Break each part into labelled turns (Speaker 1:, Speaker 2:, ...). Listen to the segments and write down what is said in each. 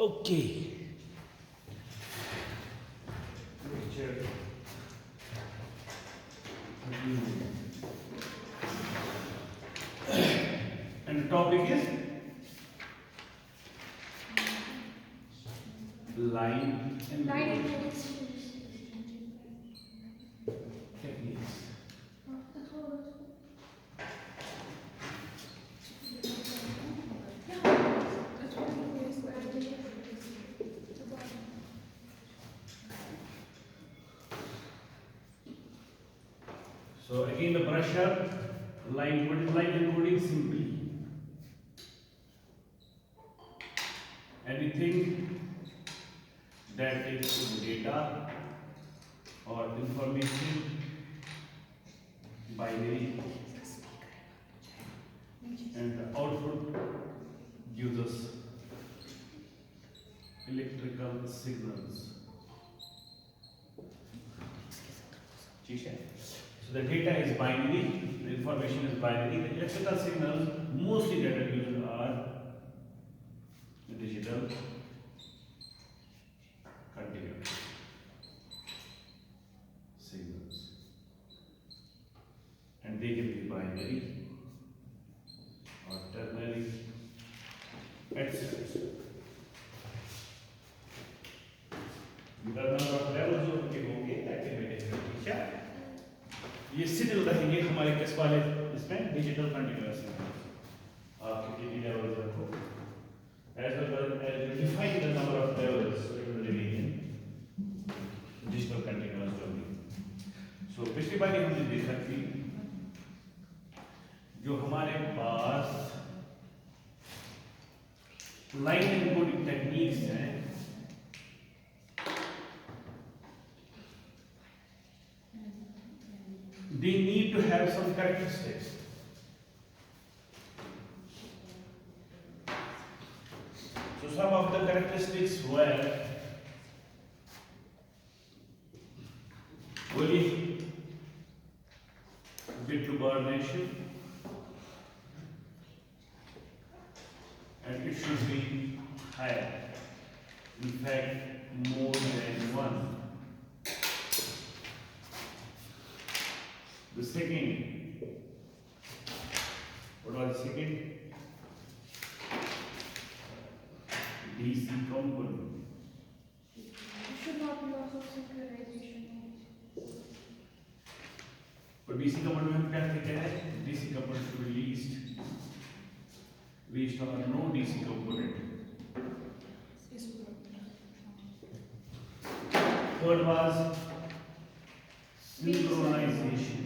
Speaker 1: Okay. And the topic is line and techniques. So again the brush up, line, what is line encoding? Simply anything that is data or information, binary, and the output gives us electrical signals. So the data is binary, the information is binary, the electrical signals, mostly data used are digital continuous signals, and they can be binary or ternary, etc. The number of levels जो के होंगे that can be different. ठीक है, ये signal रहेंगे हमारे किस वाले इसमें डिजिटल कंटिन्यूअस सिग्नल। आप कितनी लेवल्स रखो as well as you define the number of levels it will remain in digital continuous domain. So पिछली बार हमने देखा कि जो हमारे पास लाइन एन्कोडिंग टेक्निक्स हैं, they need to have some characteristics. So some of the characteristics were only bit to bar nation, and it should be higher. In fact, more than one. The second, what was the second? DC component.
Speaker 2: It should not be loss of synchronization.
Speaker 1: But DC component में हम क्या कहते हैं? DC component should be least or no DC component. Third was synchronization.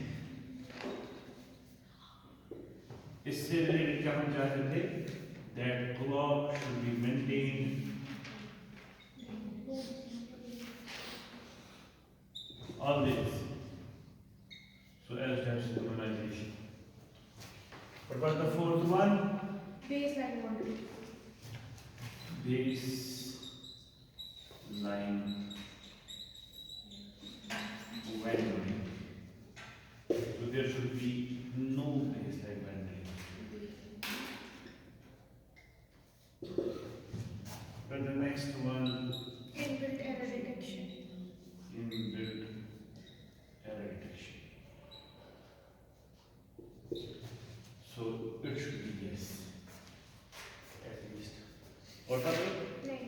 Speaker 1: इससे related क्या हम चाहते थे? That clock should be maintained always. So as to have synchronization. What was the fourth one?
Speaker 2: Baseline model.
Speaker 1: Baseline bandwidth. So there should be no baseline bandwidth. But the next one,
Speaker 2: Inbuilt error detection.
Speaker 1: inbuilt error detection. So it should be yes, at least. और था तो
Speaker 2: नहीं.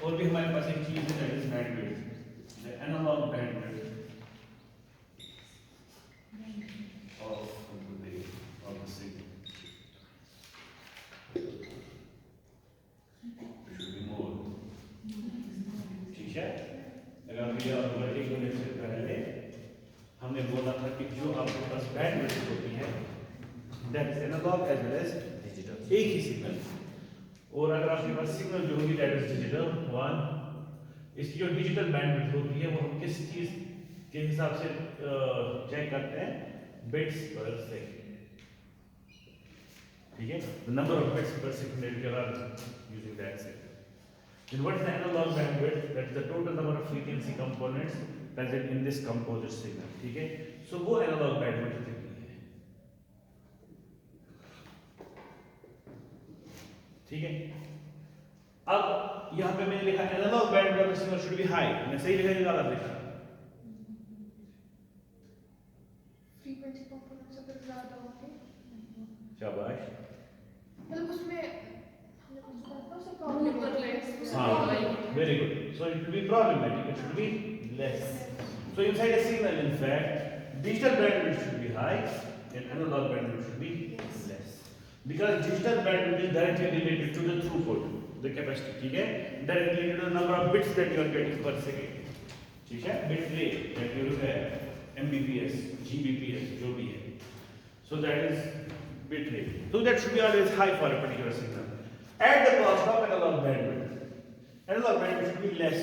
Speaker 1: और भी हमारे पास एक चीज है that is bandwidth, the analog bandwidth of the signal. It should be more. ठीक है? अगर अभी और एक मिनट से पहले हमने बोला था कि जो आपके पास बैंडविड्थ होती है that is analog as well as digital, एक ही सिग्नल, और अगर आपके पास सिग्नल जो होगी that is digital one, इसकी जो डिजिटल बैंडविड्थ होती है वो हम किस चीज के हिसाब से चेक करते हैं? बिट्स पर सेकंड. ठीक है, the number of bits per second that you are using that signal. Then what is the analog bandwidth? That is the total number of frequency components present in this composite signal. ठीक है, so वो analog bandwidth कितनी है? ठीक है, अब यहाँ पे मैंने लिखा analogue bandwidth of signal should be high, मैं सही लिखा या गलत लिखा?
Speaker 2: फ्रीक्वेंसी कंपोनेंट्स अगर ज्यादा होंगे,
Speaker 1: शाबाश।
Speaker 2: मतलब उसमें हमने कुछ कहा था उसे प्रॉब्लम कर ले।
Speaker 1: हाँ, very good. So it will be problematic. It should be less. So inside a signal, in fact, digital bandwidth should be high and analog bandwidth should be less. Because digital bandwidth is directly related to the throughput, the capacity. ठीक है? Directly related to the number of bits that you are getting per second. ठीक है? Bit rate that you have, Mbps, Gbps, जो भी है. So that is bit rate. So that should be always high for a particular signal. At the cost of analog bandwidth. Analog bandwidth should be less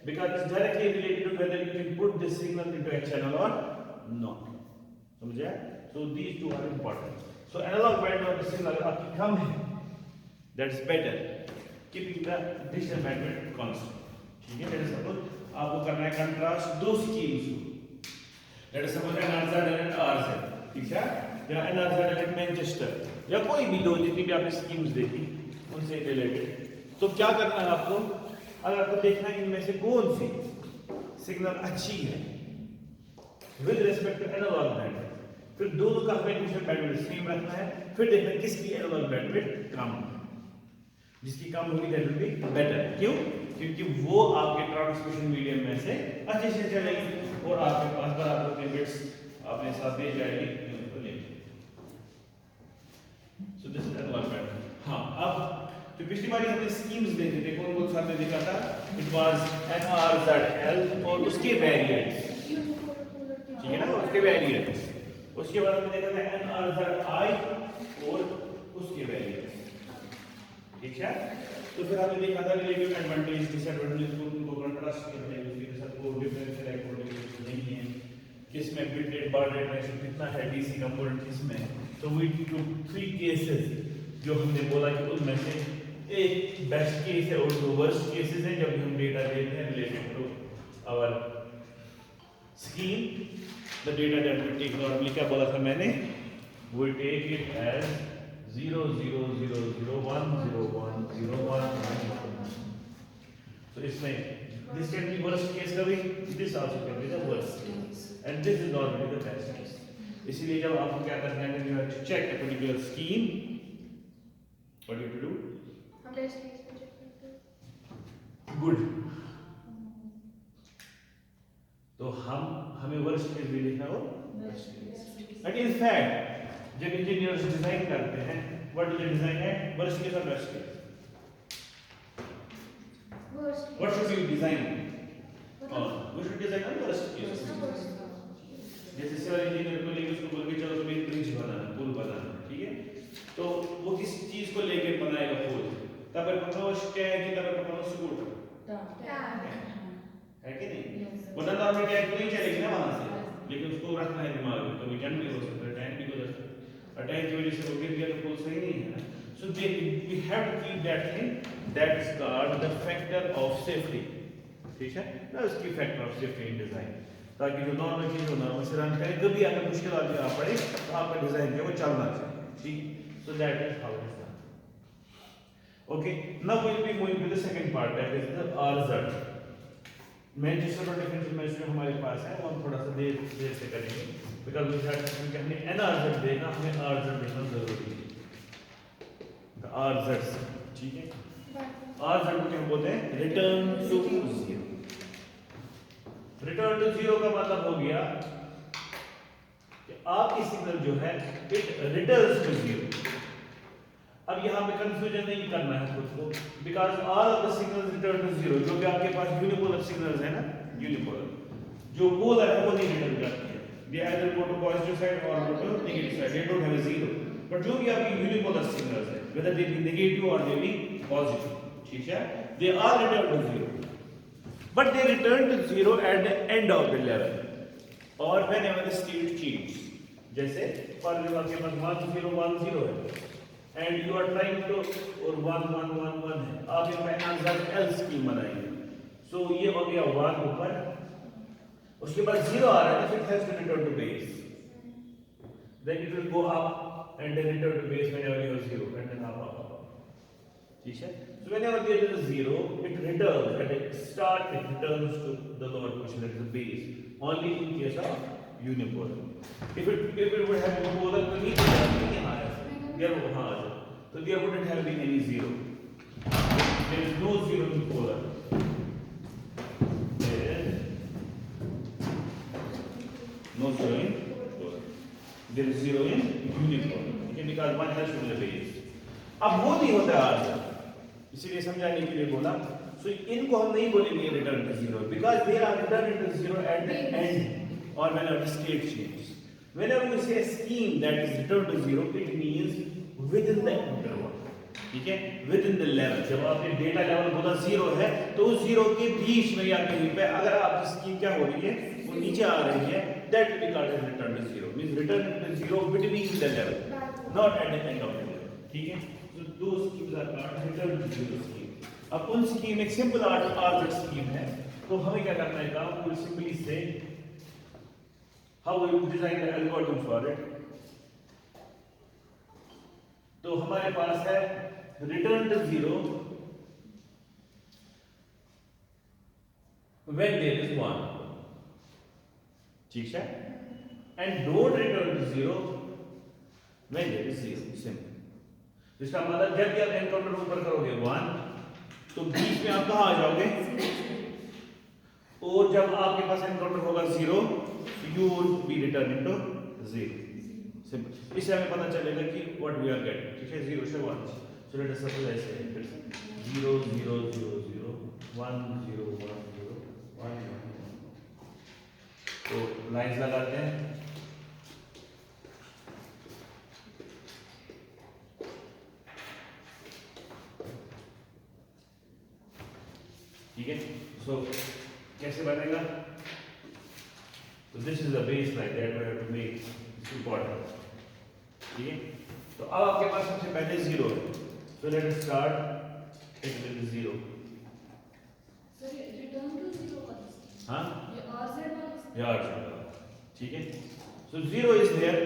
Speaker 1: because it's directly related to whether you can put this signal into a channel or not. समझे? So these two are important. So analog bandwidth of the signal अगर आपकी कम है, that's better. Keeping the digital bandwidth constant. ठीक है? Let us suppose आपको करना है contrast दो schemes को. Let us suppose NRZ and RZ. ठीक है? या NRZ and Manchester या कोई भी दो जितनी भी आपने schemes देखी उनसे रिलेटेड. तो क्या करना है आपको? अगर आपको देखना है इनमें से कौन सी सिग्नल अच्छी है with respect to analogue bandwidth, फिर दोनों का हमें डिजिटल बैंडविड्थ सेम रखना है, फिर देखना है किसकी एनालॉग बैंडविड्थ कम है, जिसकी कम होगी दैट विल बी बेटर. क्यों? क्योंकि वो आपके ट्रांसमिशन मीडियम में से अच्छे से चलेगी और आपके पास बराबर के बिट्स अपने साथ दे जाएगी उनको लेके. So this is analogue bandwidth. हाँ, अब तो पिछली बार हमने स्कीम्स देखे थे, कौन कौन सा हमने देखा था? इट वाज NRZL और उसके वेरिएंट्स. ठीक है ना, उसके वेरिएंट्स. उसके बाद हमने देखा था NRZI और उसके वेरिएंट्स. ठीक है? तो फिर हमने देखा था रिलेटिव एडवांटेज डिसएडवांटेज को उनको कंट्रास्ट करते हैं, उसके साथ को डिफरेंशियल एक्टिविटी नहीं है, किसमें बिट रेट बार रेट रेशियो कितना है, डीसी कंपोनेंट किसमें. तो वी टुक 3 केसेस जो हमने बोला कि उनमें से एक बेस्ट केस है और दो वर्स्ट केसेस हैं जब हम डेटा देते हैं related to our scheme. The data that we take normally क्या बोला था मैंने? We take it as 0 0 0 0 1 0 1 0 1 1. तो इसमें this can be worst case कभी, this also can be the worst case and this is normally the best case. इसीलिए जब आपको क्या करना है, you have to check a particular scheme, what you to do?
Speaker 2: Best case पे check करते हैं.
Speaker 1: गुड. तो हमें वर्स्ट केस भी लिखना हो. बट इन फैक्ट जब इंजीनियर्स डिजाइन करते हैं, what do they design at? Worst case और best case.
Speaker 2: Worst
Speaker 1: what should you design? We should design on worst case. जैसे सिविल इंजीनियर को लेके उसको बोल के चलो तुम्हें एक ब्रिज बनाना, पुल बनाना, ठीक है? तो वो किस चीज को लेके बनाएगा पुल? तब प्रपोज टैग की तरह प्रपोज स्कूटर है कि नहीं? वरना तो आपकी टैग नहीं चलेगी ना वहां से, लेकिन उसको रखना है दिमाग में. तो वीकेंड भी हो सकता है, टैग भी हो सकता है, और टैग की वजह से वो गिर गया तो पुल सही नहीं है ना. So we have to keep that thing that is called the factor of safety. ठीक है ना, उसकी factor of safety in design, ताकि जो नॉर्मल चीज हो नॉर्मल से रन करे, कभी अगर मुश्किल आ पड़े तो आपका डिजाइन जो वो चलना चाहिए. ठीक, सो that is how it is done. Okay, now we will be moving to the second part, that is the RZ. Manchester और डिफरेंशियल मैच हमारे पास है, हम थोड़ा सा देर से करेंगे, बिकॉज वी हैव क्योंकि हमने NRZ देखा, हमें RZ देखना जरूरी है. तो RZ, ठीक है? RZ को क्या बोलते हैं? Return to 0. रिटर्न टू 0 का मतलब हो गया कि आपकी सिग्नल जो है इट रिटर्न्स टू 0. अब यहाँ पे कंफ्यूजन नहीं करना है खुद को, because all of the signals return to 0. जो भी आपके पास यूनिपोलर सिग्नल्स है ना, यूनिपोलर, जो पोलर है वो नहीं रिटर्न करती है. They either go to positive side और go to negative side, they don't have a 0. But जो भी आपकी यूनिपोलर सिग्नल्स है, वेदर दे बी नेगेटिव और दे बी पॉजिटिव, ठीक है, they are return to 0. But they return to 0 at the end of the level और whenever the state change. जैसे for example आपके पास 1 0 1 0 है and you are trying to और 1 1 1 1 है, आप यहाँ पे NRZL स्कीम बनाएंगे. सो ये हो गया 1 ऊपर, उसके बाद 0 आ रहा है, so it has to return to base. Then it will go up and then return to base whenever you have 0 and then up. ठीक है. So whenever there is a zero, it returns at the start. It returns to the lower position, that is the base. Only in case of unipolar. If it would have been polar, तो नीचे जाके यहाँ आया. There वो हाँ आ जाए. So there wouldn't have been any zero. There is no zero in polar. There is no zero in polar. There is zero in unipolar. Okay, because one has to be the base. अब वो नहीं होता आज, इसीलिए समझाने के लिए बोला. सो इनको हम नहीं बोलेंगे return to zero, because they are return to zero at the end और whenever the state changes. Whenever we say scheme that is return to zero, it means with in the interval. ठीक है, with in the level. जब आपने data level बोला zero है, तो उस zero के बीच में या कहीं पे अगर आपकी स्कीम क्या हो रही है, वो नीचे आ रही है, that will be called as return to zero. Means return to zero between the level, not at the end of the level. ठीक है. So those schemes are called return to zero scheme. अब उन scheme एक simple आर्जेट scheme है, तो हमें क्या करना है काम, we will simply say how we will design the algorithm for it. तो हमारे पास है return to zero when there is one. ठीक है, and don't return to zero when there is zero. Simple. इसका मतलब जब भी आप एनकाउंटर ऊपर करोगे 1, तो बीच में आप कहां आ जाओगे, और जब आपके पास एनकाउंटर होगा 0, you will be returning to 0. Simple. इससे हमें पता चलेगा कि व्हाट वी आर गेटिंग. ठीक है, 0 से 1. सो लेट अस सपोज ऐसे 0 0 0 0 1 0 1 0 1 1. तो लाइंस लगाते हैं. ठीक है. सो कैसे बनेगा, तो this is the base line that we have to make. It's important. ठीक है. तो अब आपके पास सबसे पहले 0 है. So let us start it with 0.
Speaker 2: Sir ये रिटर्न टू जीरो का
Speaker 1: हां,
Speaker 2: ये आरजेड वाला.
Speaker 1: यार. ठीक है. So 0 is there,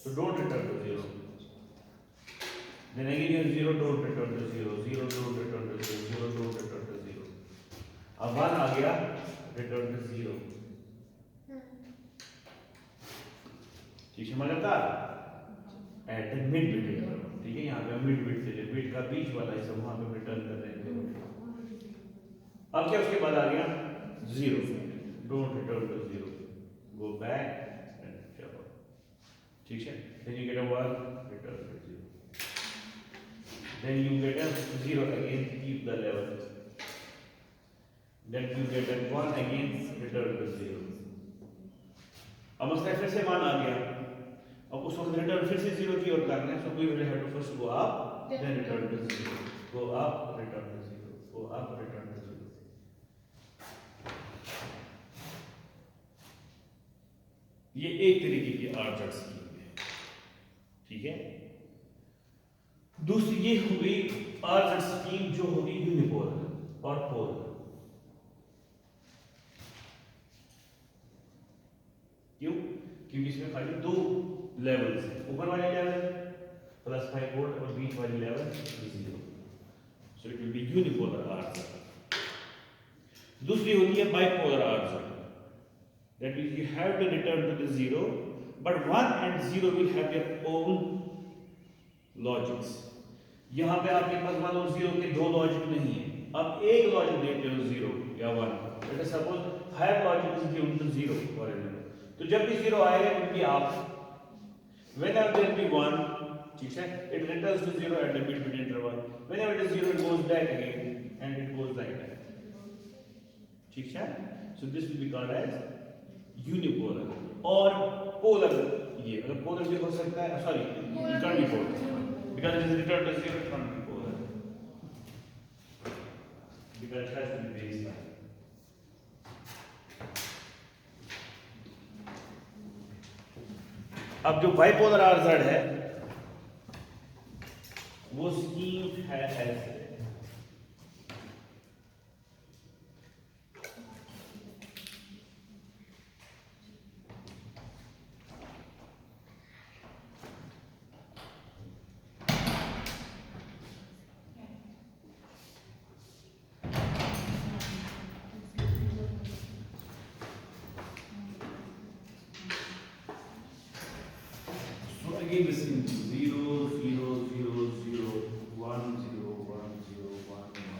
Speaker 1: so don't return to 0. then again you have 0, don't return to 0, 0 don't return to 0, 0 don't return to 0. अब 1 आ गया, रिटर्न टू 0. ठीक है, मतलब eight the mid bit interval. ठीक है, यहाँ पे मिड बिट से बिट का बीच वाला हिस्सा वहां पे रिटर्न कर रहे हैं. अब क्या उसके बाद आ गया 0, don't return to 0, go back and चलो. ठीक है, then you get a 1, return to 0. Then you get a 0 again, keep the level. Then you get a 1 again, return to 0. अब उसका फिर से मान आ गया. अब उस वक्त रिटर्न फिर से 0 की ओर करना है. So we will have to first go up, then return to 0. Go up, return to 0. Go up, return to 0. ये एक तरीके की आर्जेट स्कीम है. ठीक है. दूसरी ये हुई आर्जेट स्कीम जो होगी यूनिपोलर और पोलर. क्यों? क्योंकि इसमें खाली 2 लेवल्स हैं. ऊपर वाले लेवल +5 वोल्ट और बीच वाली level 0. So it will be unipolar RZ. दूसरी होती है bipolar RZ. That means you have to return to the 0, but 1 and 0 will have their own logics. यहां पे आपके पास 1 और 0 के 2 लॉजिक नहीं है. आप एक लॉजिक देते हो 0 या 1. Let us suppose higher logic is given to 0 for example. तो जब भी 0 आएगा इट विल बी आप. whenever there be 1, ठीक है, it returns to 0 at the mid interval. whenever it is 0 it goes back again and it goes like that. ठीक है. so this will be called as unipolar और polar. ये मतलब polar भी हो सकता है, sorry it can't be polar because it is returned to 0. It can't be polar because it has to be baseline. अब जो बाइपोलर आरजेड है वो स्कीम है ऐसे. again the same 0 0 0 0 1 0 1 0 1 1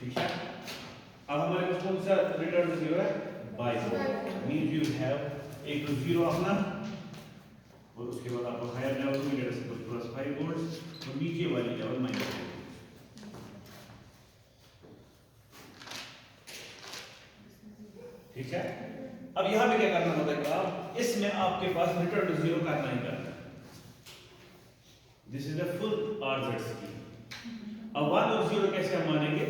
Speaker 1: ठीक है। अब हमारे पास कौन सा रिटर्न टू जीरो है? बाई मींस यू हैव एक तो जीरो अपना और उसके बाद आपको हायर लेवल में गेट प्लस 5 वोल्ट्स और नीचे वाली लेवल माइनस 5। ठीक है। अब यहां पे क्या करना होता है काम, इसमें आपके पास रिटर्न टू जीरो करना ही करना है। This is the full RZ scheme. अब 1 और 0 कैसे हम मानेंगे?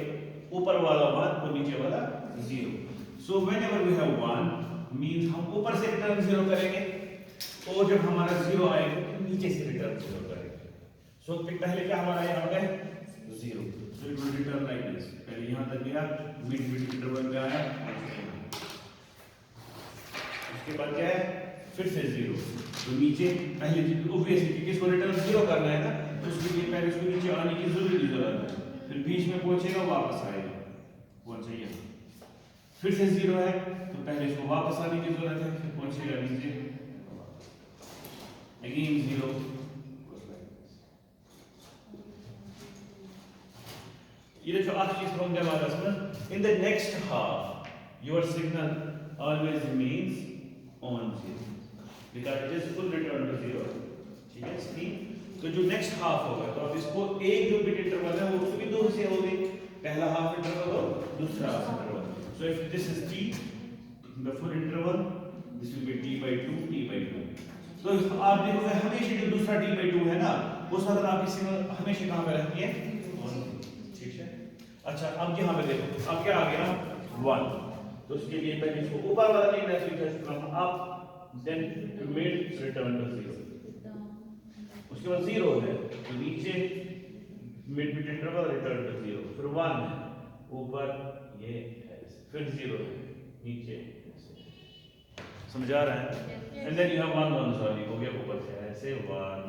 Speaker 1: ऊपर वाला 1 और नीचे वाला 0। So whenever we have 1 means हम ऊपर से रिटर्न 0 करेंगे और जब हमारा 0 आएगा तो नीचे से रिटर्न 0 करेंगे। सो पहले क्या हमारा यहाँ पे 0, so it will return like this. पहले यहाँ तक गया, मिड मिड इंटरवल पे आया, उसके बाद क्या है फिर से 0, तो नीचे पहले ऑब्वियसली किसको रिटर्न 0 करना है ना, तो उसके लिए पहले उसको नीचे आने की जरूरत है, फिर बीच में पहुंचेगा वापस आएगा, पहुंच जाइए। फिर से 0 है तो पहले इसको वापस आने की जरूरत है, फिर पहुंचेगा नीचे, अगेन 0। ये जो आखिरी चीज हम हमारे पास में in the next half your signal always remains on 0 because it is full return to 0। ठीक है स्क्रीन। तो जो नेक्स्ट हाफ होगा तो अब इसको एक जो बिट इंटरवल है वो उसमें दो हिस्से हो गए, पहला हाफ इंटरवल और दूसरा half interval. So if this is t the full interval this will B t/2 तो आप देखोगे हमेशा जो दूसरा t/2 है ना उस वक्त आप इसी में हमेशा कहां पे रखती है? ठीक है। अच्छा अब यहां पे देखो अब क्या आ गया 1, तो उसके लिए पहले इसको ऊपर वाला नहीं मैं स्विच करना आप then to made return to 0। उसके बाद 0 है तो नीचे mid mid interval return to 0, फिर 1 है ऊपर ये है, फिर 0 है नीचे, समझ आ रहा है? And then you have 1 1 sorry हो गया ऊपर से ऐसे 1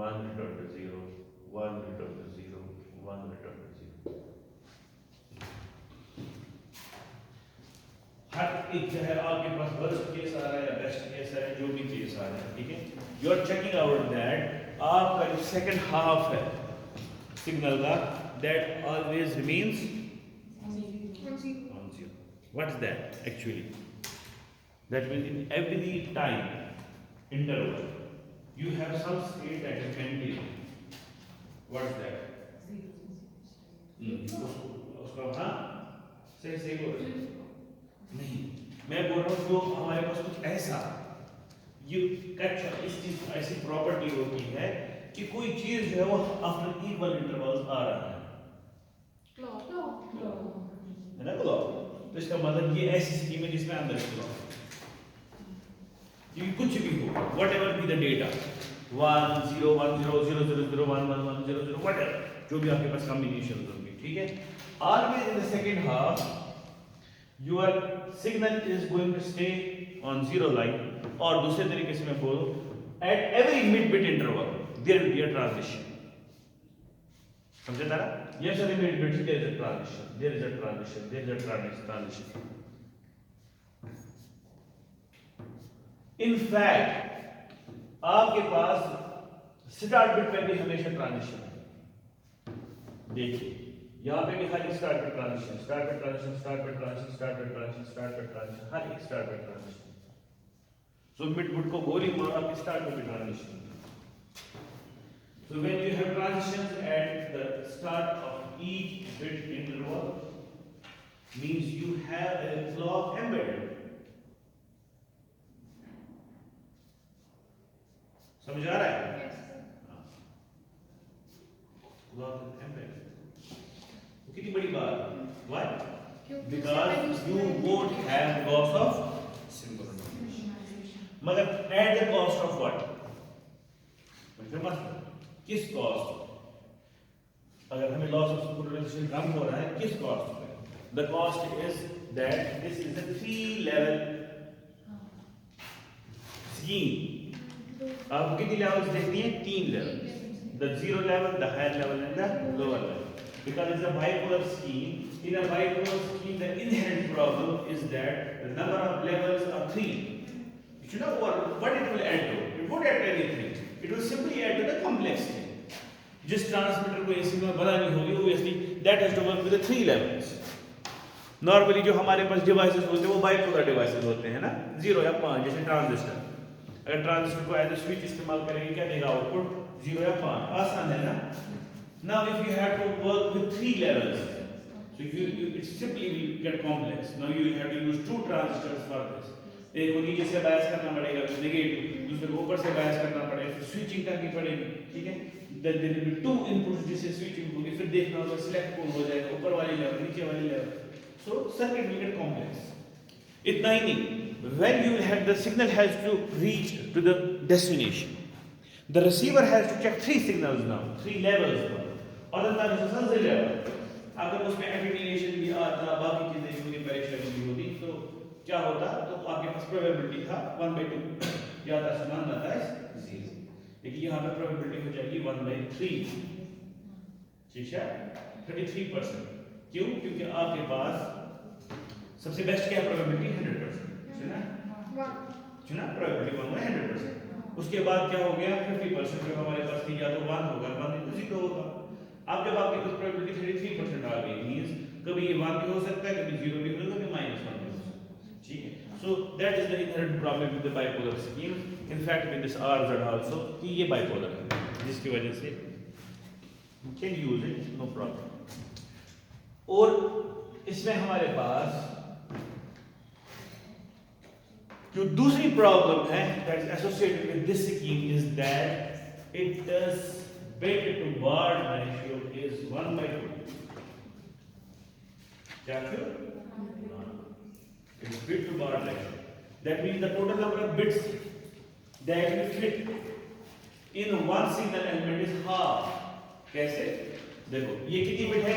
Speaker 1: 1 return to 0 1 return to 0 1 return to 0। हर एक जो है आपके पास वर्स्ट केस आ रहा है या बेस्ट केस है जो भी केस आ रहा है, ठीक है। You are checking out that आपका जो सेकंड हाफ है सिग्नल का that always remains on 0। What is that actually? That means in every time interval you have some state that is continuous. What is that? उसका हाँ सही बोल रहे नहीं, मैं बोल रहा हूँ जो हमारे पास कुछ ऐसा ये कच्चा इस चीज ऐसी प्रॉपर्टी होती है कि कोई चीज जो है वो आफ्टर इक्वल इंटरवल्स आ रहा है ना क्लॉक। तो इसका मतलब ये ऐसी स्कीम है जिसमें अंदर क्लॉक ये कुछ भी हो whatever be the data 1 0 1 0 0 0 0 1 1 1 0 0 whatever जो भी आपके पास कॉम्बिनेशन होंगे, ठीक है। always in the second half your signal is going to stay on 0 line और दूसरे तरीके से मैं बोलूं at every mid bit interval there will be a transition। समझे तारा? yes every mid bit there is a transition there is a transition there is a transition। In fact, आपके पास start bit पे भी हमेशा ट्रांजिशन है। देखिए यहाँ पे भी खाली start bit transition start bit transition start bit transition start bit transition start bit transition हर एक start bit transition. So mid bit को गोली मारो आपकी start bit transition. So when you have transitions at the start of each bit interval means you have a clock embedded। समझ आ रहा है? Clock embedded। कितनी बड़ी बात है? Why? Because you won't have loss of synchronization। मगर at the cost of what? मतलब किस कॉस्ट? अगर हमें लॉस ऑफ सिंक्रोनाइजेशन कम हो रहा है किस कॉस्ट पे? The cost is that this is a 3 level scheme. आप कितनी लेवल्स देखती हैं? 3 levels, the zero level, the higher level and the lower level. Because it's a bipolar scheme. In a bipolar scheme, the inherent problem is that the number of levels are 3. You know what it will add to? It won't add anything. It will simply add to the complex thing. जिस transmitter को AC में बनानी होगी, obviously that has to work with the 3 levels. Normally जो हमारे पास devices होते हैं वो बाइपोलर डिवाइसेस होते हैं ना, 0 या 5, जैसे ट्रांजिस्टर। अगर ट्रांजिस्टर को एज अ स्विच इस्तेमाल करेंगे क्या देगा आउटपुट? 0 या 5। आसान है ना? Now if you have to work with 3 levels, so it simply will get complex. Now you will have to use 2 transistors for this. एक को नीचे से बायस करना पड़ेगा नेगेटिव, दूसरे को ऊपर से बायस करना पड़ेगा, फिर स्विचिंग करनी पड़ेगी, ठीक है? Then there will be 2 inputs जिससे स्विचिंग होगी, फिर देखना होगा सिलेक्ट कौन हो जाएगा, ऊपर वाली लेवल नीचे वाली level. So circuit will get complex. इतना ही नहीं, when you will have the signal has to reach to the destination, the receiver has to check 3 signals now, 3 levels now. और अंदर जो सबसे लेवल, अगर उसमें एटेन्यूएशन भी आता, बाकी चीजें पूरी परेशानी भी होती, तो क्या होता? तो आपके पास प्रोबेबिलिटी था 1/2 या था समान आता है 0, लेकिन यहाँ पे प्रोबेबिलिटी हो जाएगी 1/3, ठीक है? 33%। क्यों? क्योंकि आपके पास सबसे बेस्ट क्या प्रोबेबिलिटी? 100%, सुना? सुना? प्रोबेबिलिटी 1/100%। उसके बाद क्या हो गया? 50% जो हमारे पास थी, या तो 1 होगा, 1 नहीं तो 0 होगा। अब जब आपके पास प्रोबेबिलिटी 33% आ गई, मींस कभी ये 1 भी हो सकता है, कभी 0 भी हो सकता है, कभी -1 भी हो सकता है, ठीक है? So that is the inherent problem with the bipolar scheme, in fact with this RZ also, कि ये बाइपोलर है, जिसकी वजह से you can use it, no problem. और इसमें हमारे पास जो दूसरी प्रॉब्लम है that is associated with this scheme is that it does bit to baud ratio is 1/2. क्या क्यों? It's bit to baud ratio. That means the total number of bits that you fit in one signal element is half. कैसे? देखो ये कितनी bit है?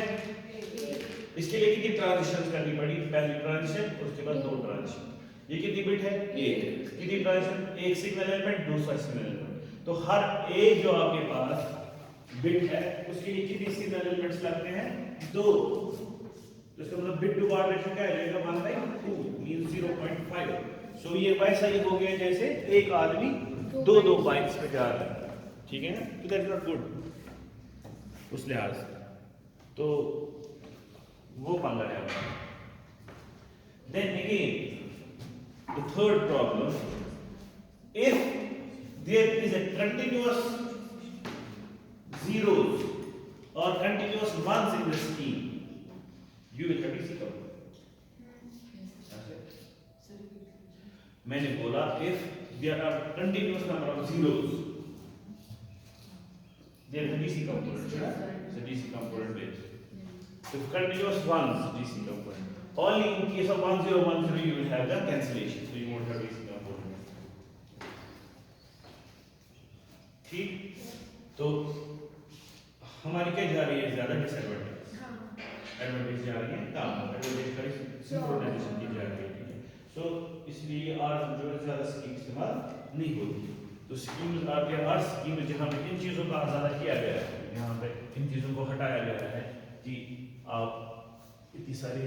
Speaker 1: इसके लिए कितनी ट्रांजिशंस करनी पड़ी? पहली ट्रांजिशन, उसके बाद 2 ट्रांजिशन। ये कितनी बिट है? 1। कितनी ट्रांजिशन? एक सिग्नल एलिमेंट, दूसरा सिग्नल एलिमेंट। तो हर एक जो आपके पास बिट है उसके लिए कितने सिग्नल एलिमेंट्स लगते हैं? 2। तो इसका मतलब बिट टू बार रेशियो क्या है? 1/2 मींस 0.5। सो ये वैसा ही हो गया जैसे एक आदमी 2 बाइक्स पे जा रहा है, ठीक है ना? तो दैट इज नॉट गुड उस लिहाज से, तो वो पंगा है। Then again the third problem, if there is a continuous zeros or continuous ones in the scheme, you will have DC coupled. मैंने बोला if there are continuous number of zeros, there is a DC component, so DC component is. If continuous ones, DC component. Only in case of 1 0 1 0 you will have the cancellation, so you won't have DC component. ठीक? तो हमारी क्या जा रही है? ज्यादा disadvantage, advantage जा रही है कम, एडवांटेज का सिंक्रोनाइजेशन की जा रही है। सो इसलिए आर जो है ज्यादा स्कीम इस्तेमाल नहीं होती। तो स्कीम आपके हर स्कीम में जहां पे इन चीजों का ज्यादा किया गया है, यहाँ पे इन चीजों को हटाया गया है कि आप इतनी सारी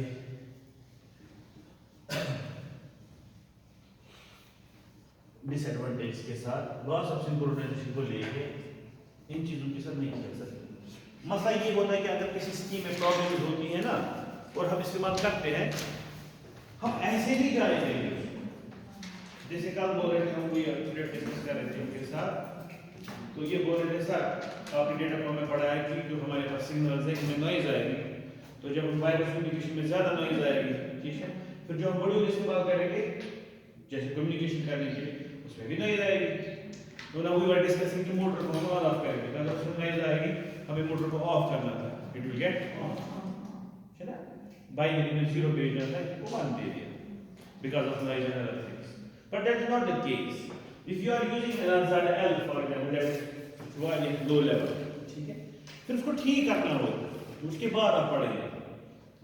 Speaker 1: डिसएडवांटेज के साथ लॉस ऑफ सिंक्रोनाइजेशन को लेके इन चीजों के साथ नहीं चल सकते। मसला ये होता है कि अगर किसी स्कीम में प्रॉब्लम होती है ना और हम इस्तेमाल करते हैं, हम ऐसे नहीं जाएंगे। जैसे कल बोल रहे थे हम कोई डिस्कस कर रहे थे उनके साथ, तो ये बोल रहे थे सर आपने डेटा फ्लो में पढ़ा है कि जो हमारे पास सिग्नल्स है इनमें नॉइज आएगी, तो जब हम वायरलेस कम्युनिकेशन में ज्यादा नॉइज आएगी, ठीक है, फिर जो हम मॉड्यूल इस्तेमाल करेंगे जैसे कम्युनिकेशन करने के लिए उसमें भी नॉइज आएगी। तो ना वी वर डिस्कसिंग कि मोटर को हम ऑन ऑफ करेंगे, अगर उसमें नॉइज आएगी हमें मोटर को ऑफ करना था, इट विल गेट ऑन, है ना? बाइनरी में 0 भेजना था, इसको 1 दे दिया because of noise and other things. But that is not the case if you are using an ZL for example, that is low level, ठीक है? फिर उसको ठीक करना होगा, उसके बाद आप पढ़ेंगे।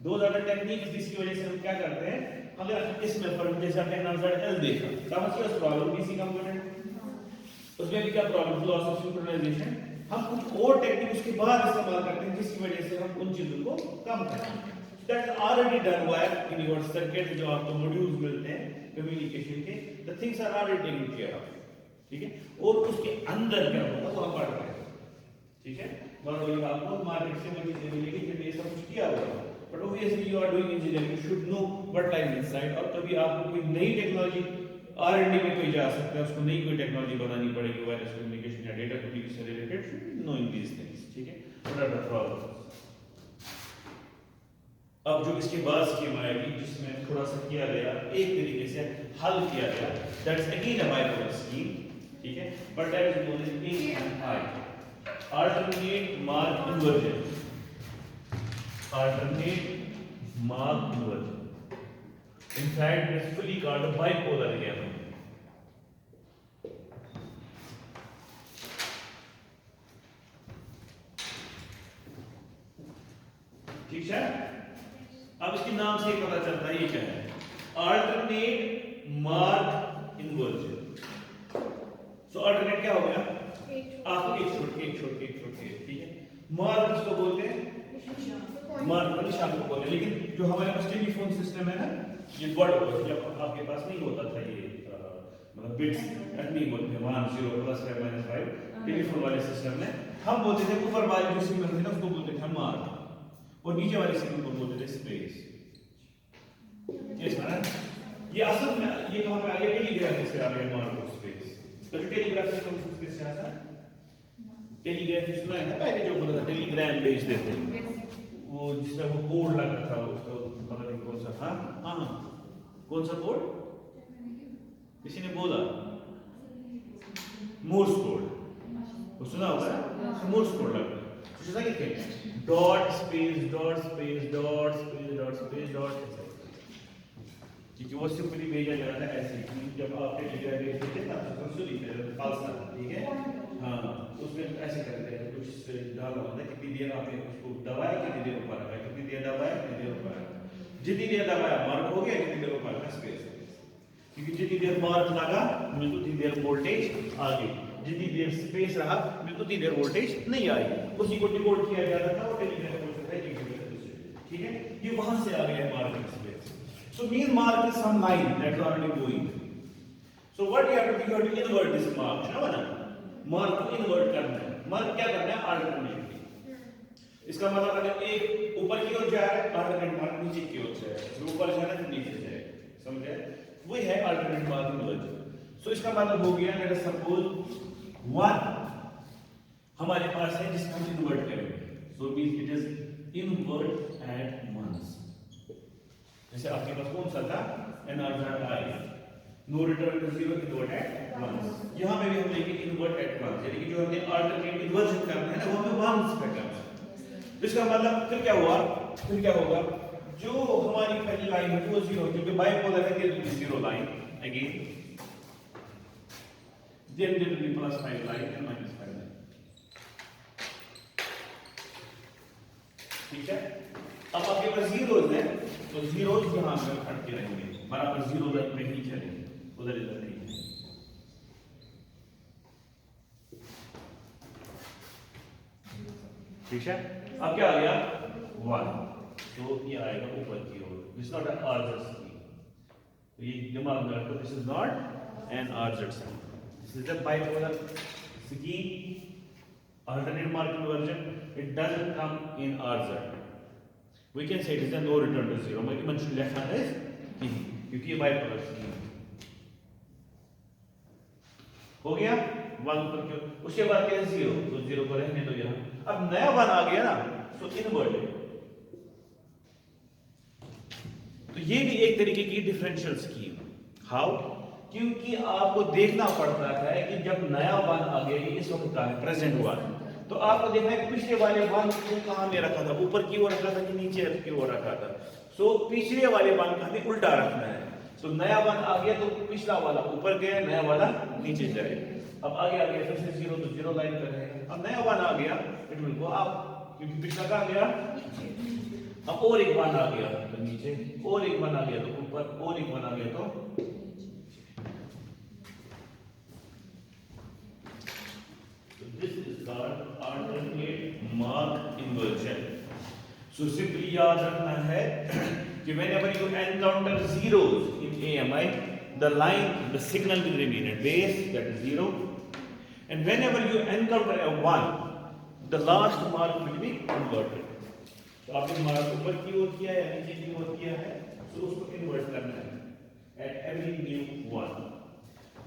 Speaker 1: दो ज्यादा टेक्निक जिसकी वजह से हम क्या करते हैं, अगर इसमें फर्क जैसे आपने एल देखा, समझिए उस प्रॉब्लम डीसी कंपोनेंट, उसमें भी क्या प्रॉब्लम, लॉस ऑफ सिंक्रोनाइजेशन, हम कुछ और टेक्निक उसके बाद इस्तेमाल करते हैं जिसकी वजह से हम उन चीजों को कम करते हैं। That is already done wire in your circuit, जो आपको मॉड्यूल्स मिलते हैं कम्युनिकेशन के, the things are already taken care of, ठीक है। और उसके अंदर क्या होगा वो हम पढ़ रहे हैं, ठीक है। मतलब आपको मार्केट से वो चीजें मिलेगी जब ये सब कुछ किया हुआ, but obviously you are doing engineering, you should know what lies inside. और कभी आपको कोई नई टेक्नोलॉजी आर&डी में कोई जा सकता है, उसको नई कोई टेक्नोलॉजी बनानी पड़ेगी वायरलेस कम्युनिकेशन या डेटा कम्युनिकेशन से रिलेटेड, नोइंग दीस थिंग्स, ठीक है। What are the problems. अब जो इसके बाद स्कीम आएगी जिसमें थोड़ा सा किया गया, एक तरीके से हल किया गया, that is again a bipolar scheme, ठीक है, but that is known as AMI, alternate mark inversion, alternate mark inversion. In fact, it is fully called a bipolar again. ठीक है, अब इसके नाम से पता चलता है ये क्या है, alternate mark inversion. So alternate क्या हो गया, आपको एक छोड़ के, ठीक है। मार्क इसको बोलते हैं, मार्क को निशान को बोलते हैं, लेकिन जो हमारे पास टेलीफोन सिस्टम है ना, ये वर्ड होता है, जब आपके पास नहीं होता था ये मतलब बिट्स नहीं बोलते हैं 1 0 प्लस 5 माइनस 5, टेलीफोन वाले सिस्टम में हम बोलते थे ऊपर वाले जो सिग्नल थे ना उसको बोलते थे मार्क, और नीचे वाले सिग्नल को बोलते थे स्पेस। ये सारा ये असल में ये कहां पे आ गया, टेलीग्राफ से आ गया मार्क और स्पेस। तो जो टेलीग्राफ सिस्टम किसके से आता है, टेलीग्राफ सुना है ना, पहले जो बोला था टेलीग्राम भेज देते हैं, वो जिसमें वो कोड लगा था उसको, पता नहीं कौन सा था, हाँ कौन सा कोड, किसी ने बोला मोर्स कोड, वो सुना होगा ना, मोर्स कोड लगा जैसा कि dot space dot space dot space dot space dot, क्योंकि वो सिंपली भेजा जा रहा है ऐसे कि जब आप टेलीग्राम भेजते थे ना तो सुनी पालसा, ठीक है, हाँ उसमें ऐसे करते हैं, कुछ डालना होता है, कितनी देर आपने उसको दबाया, कितनी देर ऊपर रखा, कितनी देर दबाया, कितनी देर ऊपर रखा, जितनी देर दबाया मार्क हो गया, कितनी देर ऊपर रखा स्पेस, क्योंकि जितनी देर मार्क लगा मुझे उतनी देर वोल्टेज आ गई, जितनी देर स्पेस रहा मुझे उतनी देर वोल्टेज नहीं आई, उसी को डिकोड किया जाता था, वो टेलीग्राफ बोलता है, ठीक है। ये वहां से आ गया marking space. So mean mark is some line that is already going. So what you have to do, you have to invert this mark, है ना, mark को invert करना है, mark क्या करना है, alternate। इसका मतलब अगर एक ऊपर की ओर जा रहा है, alternate mark नीचे की ओर जाए, जो ऊपर जा रहा है नीचे जाए, समझे, वही है alternate mark inversion। So इसका मतलब हो गया, let us suppose 1 हमारे पास है जिसको हम invert करेंगे, so means it is invert at once। जैसे आपके पास कौन सा था, NR no return to 0 invert at ones, यहां पे भी हम लेंगे इन्वर्ट एट वंस, यानी कि जो हमने अल्टरनेट इन्वर्जन करना है ना वो हमें वंस पे करना है। इसका मतलब फिर क्या हुआ, फिर क्या होगा, जो हमारी पहली लाइन है वो 0, क्योंकि बाइपोलर है, there will be 0 line again, then there will be +5 line and -5 line, ठीक है। अब आपके पास जीरोज है तो जीरोज यहां पर अटके रहेंगे, बराबर 0 लाइन पे ही चलेंगे, उधर इधर नहीं, ठीक है। अब क्या आ गया 1, तो ये आएगा ऊपर की ओर, this is not an RZ scheme, तो ये दिमाग में रखो, this is not an RZ scheme, this is a bipolar scheme, alternate mark inversion, it doesn't come in RZ, we can say it is a no return to 0, मैं mention लिखा है क्योंकि ये बाइपोलर स्कीम हो गया 1 ऊपर की ओर, उसके बाद क्या है 0, तो 0 को रहने दो यहाँ, अब नया 1 आ गया ना, तो इनवर्टेड, तो ये भी एक तरीके की डिफरेंशियल स्कीम, हाउ, क्योंकि आपको देखना पड़ता है कि जब नया 1 आ गया, ये इस वक्त का है प्रेजेंट 1, तो आपको देखना है पिछले वाले 1 को कहां में रखा था, ऊपर की ओर रखा था कि नीचे की ओर रखा था, सो पिछले वाले 1 का हमें उल्टा रखना है, तो नया 1 आ गया तो पिछला वाला ऊपर गया, नया वाला नीचे जाए, अब आगे आ गया फिर से 0, तो 0 लाइन पर है, अब नया 1 आ गया, इट विल गो अप, क्योंकि पिछला कहाँ गया, अब और एक 1 आ गया तो नीचे, और एक 1 आ गया तो ऊपर, और एक 1 आ गया तो this is called alternate mark inversion. So simply याद रखना है कि whenever you encounter zeros in AMI, the line, the signal will remain at base, that is 0, and whenever you encounter a 1, the last mark will be inverted. तो आपने mark ऊपर की ओर किया है या नीचे की ओर किया है, तो उसको इन्वर्ट करना है at every new 1.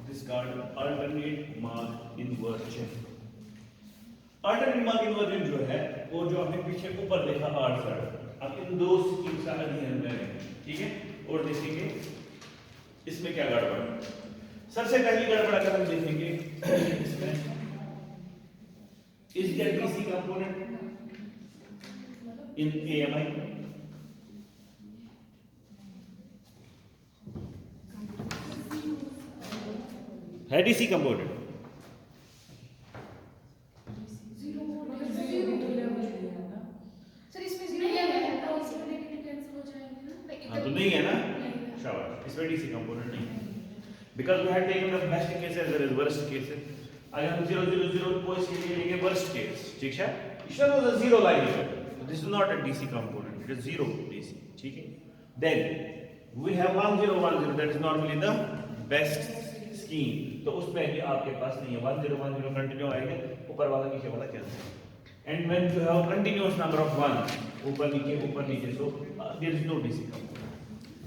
Speaker 1: This is called alternate mark inversion. alternate mark inversion जो है वो जो आपने पीछे ऊपर देखा आर सर, अब इन दो स्कीम्स का अध्ययन करें, ठीक है, और देखेंगे इसमें क्या गड़बड़ है। सबसे पहली गड़बड़ अगर हम देखेंगे इसमें is there DC component in AMI? है DC component?
Speaker 2: सर इसमें 0 है तो इसमें नेगेटिव कैंसिल हो जाएंगे ना।
Speaker 1: हाँ तो नहीं है ना, शाबाश, इसमें DC component नहीं है, because we had taken the best case as well as worst case. अगर हम 0 0 0 को इसके लिए लेंगे worst case, ठीक है, इसमें वो 0 line है, so this is not a DC component, it is 0 DC, ठीक है। Then we have 1 0 1 0, that is normally the best scheme, तो उसमें भी आपके पास नहीं है, 1 0 1 0 कंटिन्यू आएगा, ऊपर वाला नीचे वाला cancel. And when you have continuous number of 1, ऊपर नीचे, so there is no DC component.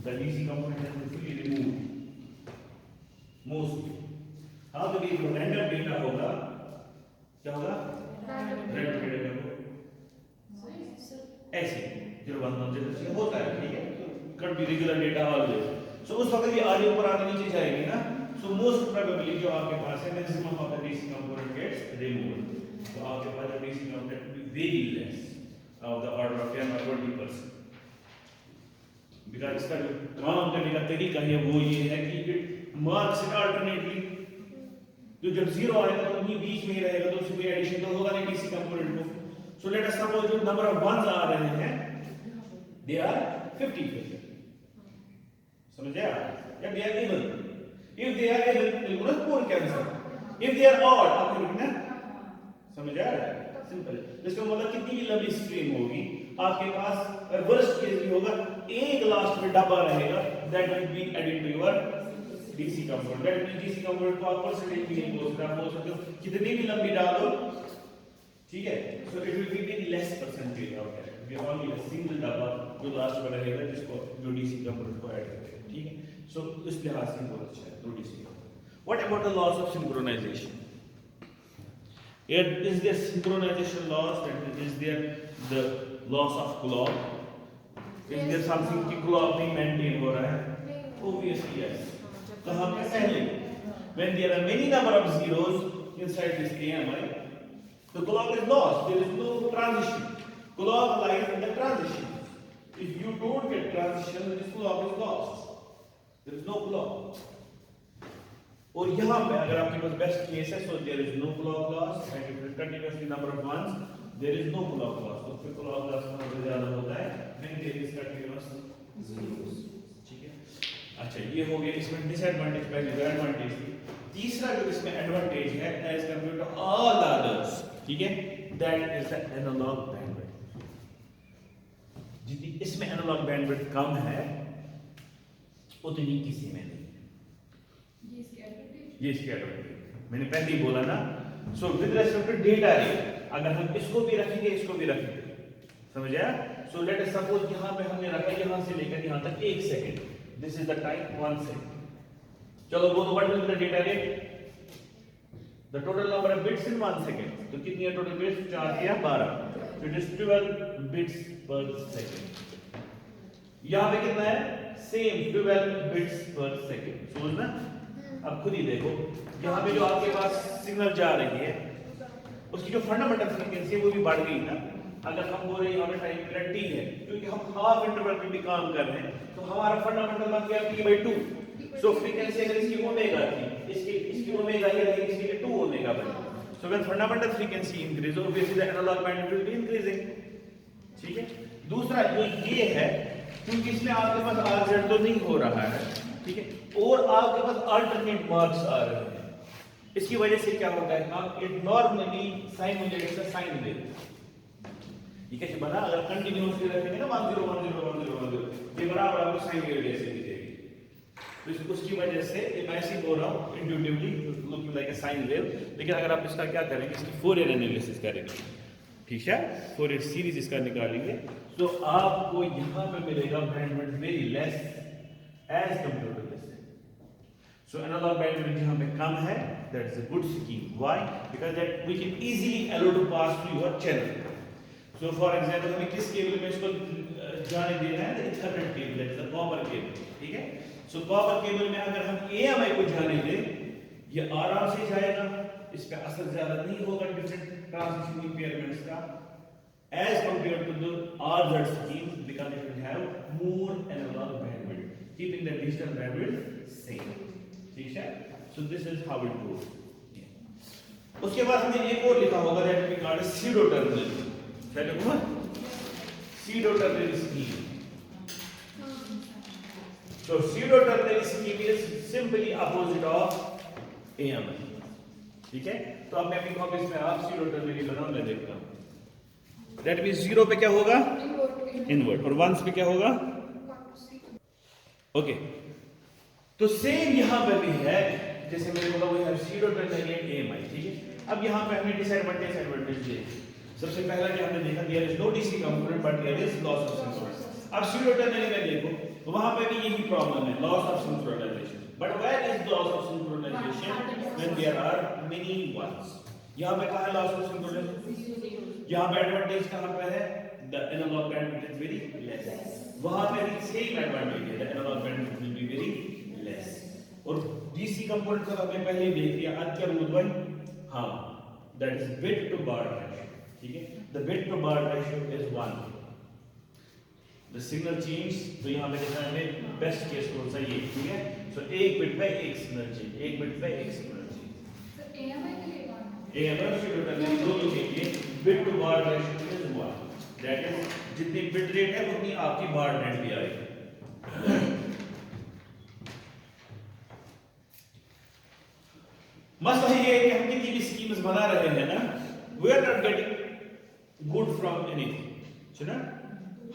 Speaker 1: The DC component has been fully removed. Mostly. हाँ तो ये जो random data होगा, क्या होगा? Random data होगा। ऐसे 0 1 1 0 होता है, ठीक है? Could be regular data always. So उस वक्त ये आगे ऊपर आगे नीचे जाएगी ना? So most probably जो आपके पास है maximum of the DC component gets removed. तो आपके पास जो DC component will be very less, of the order of 10 or 20%. Because इसका जो काम करने का तरीका है वो ये है कि it marks it alternately. तो जब 0 आएगा तो ये बीच में ही रहेगा, तो उसमें एडिशन तो होगा नहीं DC component को. So let us suppose जो number of ones आ रहे हैं, they are 50-50. समझ आया? या they are even. If they are even, बिल्कुल ना पूर्ण cancer. If they are odd, आपको लिखना समझ आ रहा है? सिंपल. इसका मतलब कितनी भी लंबी स्ट्रिंग होगी, आपके पास वर्स्ट केस भी होगा, एक लास्ट में डब्बा रहेगा, that will be added to your DC component. That means DC component को आप परसेंटेज भी नहीं बोल सकते हो, कितनी भी लंबी डाल दो, ठीक है? So it will be very less percentage out there. We have only a single डब्बा जो लास्ट में रहेगा, जिसको जो DC component को ऐड करेगा, ठीक है? So इस लिहाज से बहुत अच्छा है, दो DC component. What about the loss of synchronization? Is there synchronization loss? That is there the loss of clock? Is there something कि clock नहीं maintain हो रहा है? Obviously yes. कहाँ पे पहले? When there are many number of zeros inside this AMI, the clock is lost. There is no transition. Clock lies in the transition. If you don't get transition, this clock is lost. There is no clock. और यहाँ पे अगर आपके पास best case है, so there is no clock loss, and if it continuously number of ones, there is no clock loss. तो फिर clock loss बहुत ज़्यादा होता है when there is continuous zeros. ठीक है? अच्छा, ये हो गया इसमें disadvantage, पहले जो advantage थी. तीसरा जो इसमें advantage है as compared to all the others, ठीक है? That is the analog bandwidth. जितनी इसमें analog bandwidth कम है, उतनी किसी में नहीं. ये इसकी एडवांटेज मैंने पहले ही बोला ना. So with respect to data rate, अगर हम इसको भी रखेंगे, इसको भी रखेंगे, समझ आया? सो लेट अस सपोज यहां पे हमने रखा यहां से लेकर यहां तक 1 second, this is the time 1 second. चलो बोलो what will be the data rate? The total number of bits in 1 second. तो कितनी है टोटल बिट्स? 4 या 12. सो इट इज 12 बिट्स पर सेकंड. यहां पे कितना है? सेम 12 बिट्स पर सेकंड. समझना? अब खुद ही देखो, यहाँ पे जो आपके पास सिग्नल जा रही है, उसकी जो फंडामेंटल फ्रीक्वेंसी है वो भी बढ़ गई ना. अगर हम बोल रहे हैं यहाँ पे टाइम पीरियड t है, क्योंकि हम हाफ इंटरवल पे भी काम कर रहे हैं, तो हमारा फंडामेंटल बन गया t/2. सो फ्रीक्वेंसी अगर इसकी ओमेगा थी, इसकी ओमेगा ये रहेगी, इसके लिए 2 ओमेगा बनेगा. So when fundamental frequency increase, obviously the analog bandwidth will be increasing. ठीक है? दूसरा जो ये है, क्योंकि इसमें आपके पास RZ तो नहीं हो रहा है, ठीक है? और आपके पास अल्टरनेट मार्क्स आ रहे हैं। इसकी वजह से क्या होता है? आप it normally simulates a sine wave. ये कैसे बना? अगर कंटिन्यूअसली रखेंगे ना 1 0 1 0 1 0 1 0, ये बराबर आपको साइन वेव जैसे दिखेगी। तो उसकी वजह से मैं ऐसे बोल रहा हूँ इंट्यूटिवली लुकिंग लाइक अ साइन वेव, लेकिन अगर आप इसका क्या करेंगे, इसकी फोरियर एनालिसिस करेंगे, ठीक है, फोरियर सीरीज इसका निकालेंगे, तो आपको यहाँ पे मिलेगा bandwidth very less as compare to this. So analogue bandwidth यहाँ पे कम है, that is a good scheme. Why? Because that we can easily allow to pass through your channel. So for example हमें किस केबल में इसको जाने देना है, the ethernet cable, that is the copper cable, ठीक है। सो कॉपर केबल में अगर हम AMI को जाने दें, ये आराम से जाएगा, इस पे असर ज्यादा नहीं होगा डिफरेंट ट्रांसमिशन इम्पेयरमेंट्स का, as compare to the RZ schemes, because it will have more analog bandwidth, keeping the digital bandwidth same, ठीक है। So this is how it goes. उसके बाद हमने एक और लिखा होगा, that we called pseudo terminal, क्या लिखूंगा? Pseudo terminal scheme. So pseudo-ternary scheme is simply opposite of AMI, ठीक है। तो अब मैं अपनी कॉपीज में आप pseudo-ternary बनाओ, मैं देखता हूँ। That means 0 पे क्या होगा? इनवर्ट। और 1 पे क्या होगा? ओके, तो सेम यहाँ पे भी है, जैसे मैंने बोला वो है pseudo-ternary and AMI, ठीक है। अब यहाँ पे हमने डिसएडवांटेज एडवांटेज देखे। सबसे पहला क्या हमने देखा, there is no DC component but there is loss of synchronisation. अब pseudo-ternary में देखो, वहां पे भी यही प्रॉब्लम है, loss of synchronisation. But where is loss of synchronisation? When there are many ones. यहां पे कहां है लॉस ऑफ सिंक्रोनाइजेशन? यहां पे एडवांटेज कहां पे है? The analogue bandwidth is very less. वहां पे भी सेम एडवांटेज है, the analogue bandwidth will be very less. और डीसी कंपोनेंट को हमने पहले देख लिया, अत्यरुद्वन, हां, that is bit to baud ratio, ठीक है। The bit to baud ratio is 1। The signal change, तो यहाँ पे देखना है बेस्ट केस कौन सा, ये, ठीक है। सो एक बिट पे एक सिग्नल चेंज, एक बिट पे एक सिग्नल चेंज।
Speaker 2: तो AMI के लिए
Speaker 1: AMI pseudo-ternary दोनों के लिए bit to baud ratio is 1, that is जितनी बिट रेट है उतनी आपकी बार रेट भी आएगी। मसला ये है कि हम कितनी भी स्कीम्स बना रहे हैं ना, we are not getting good from anything, सुना।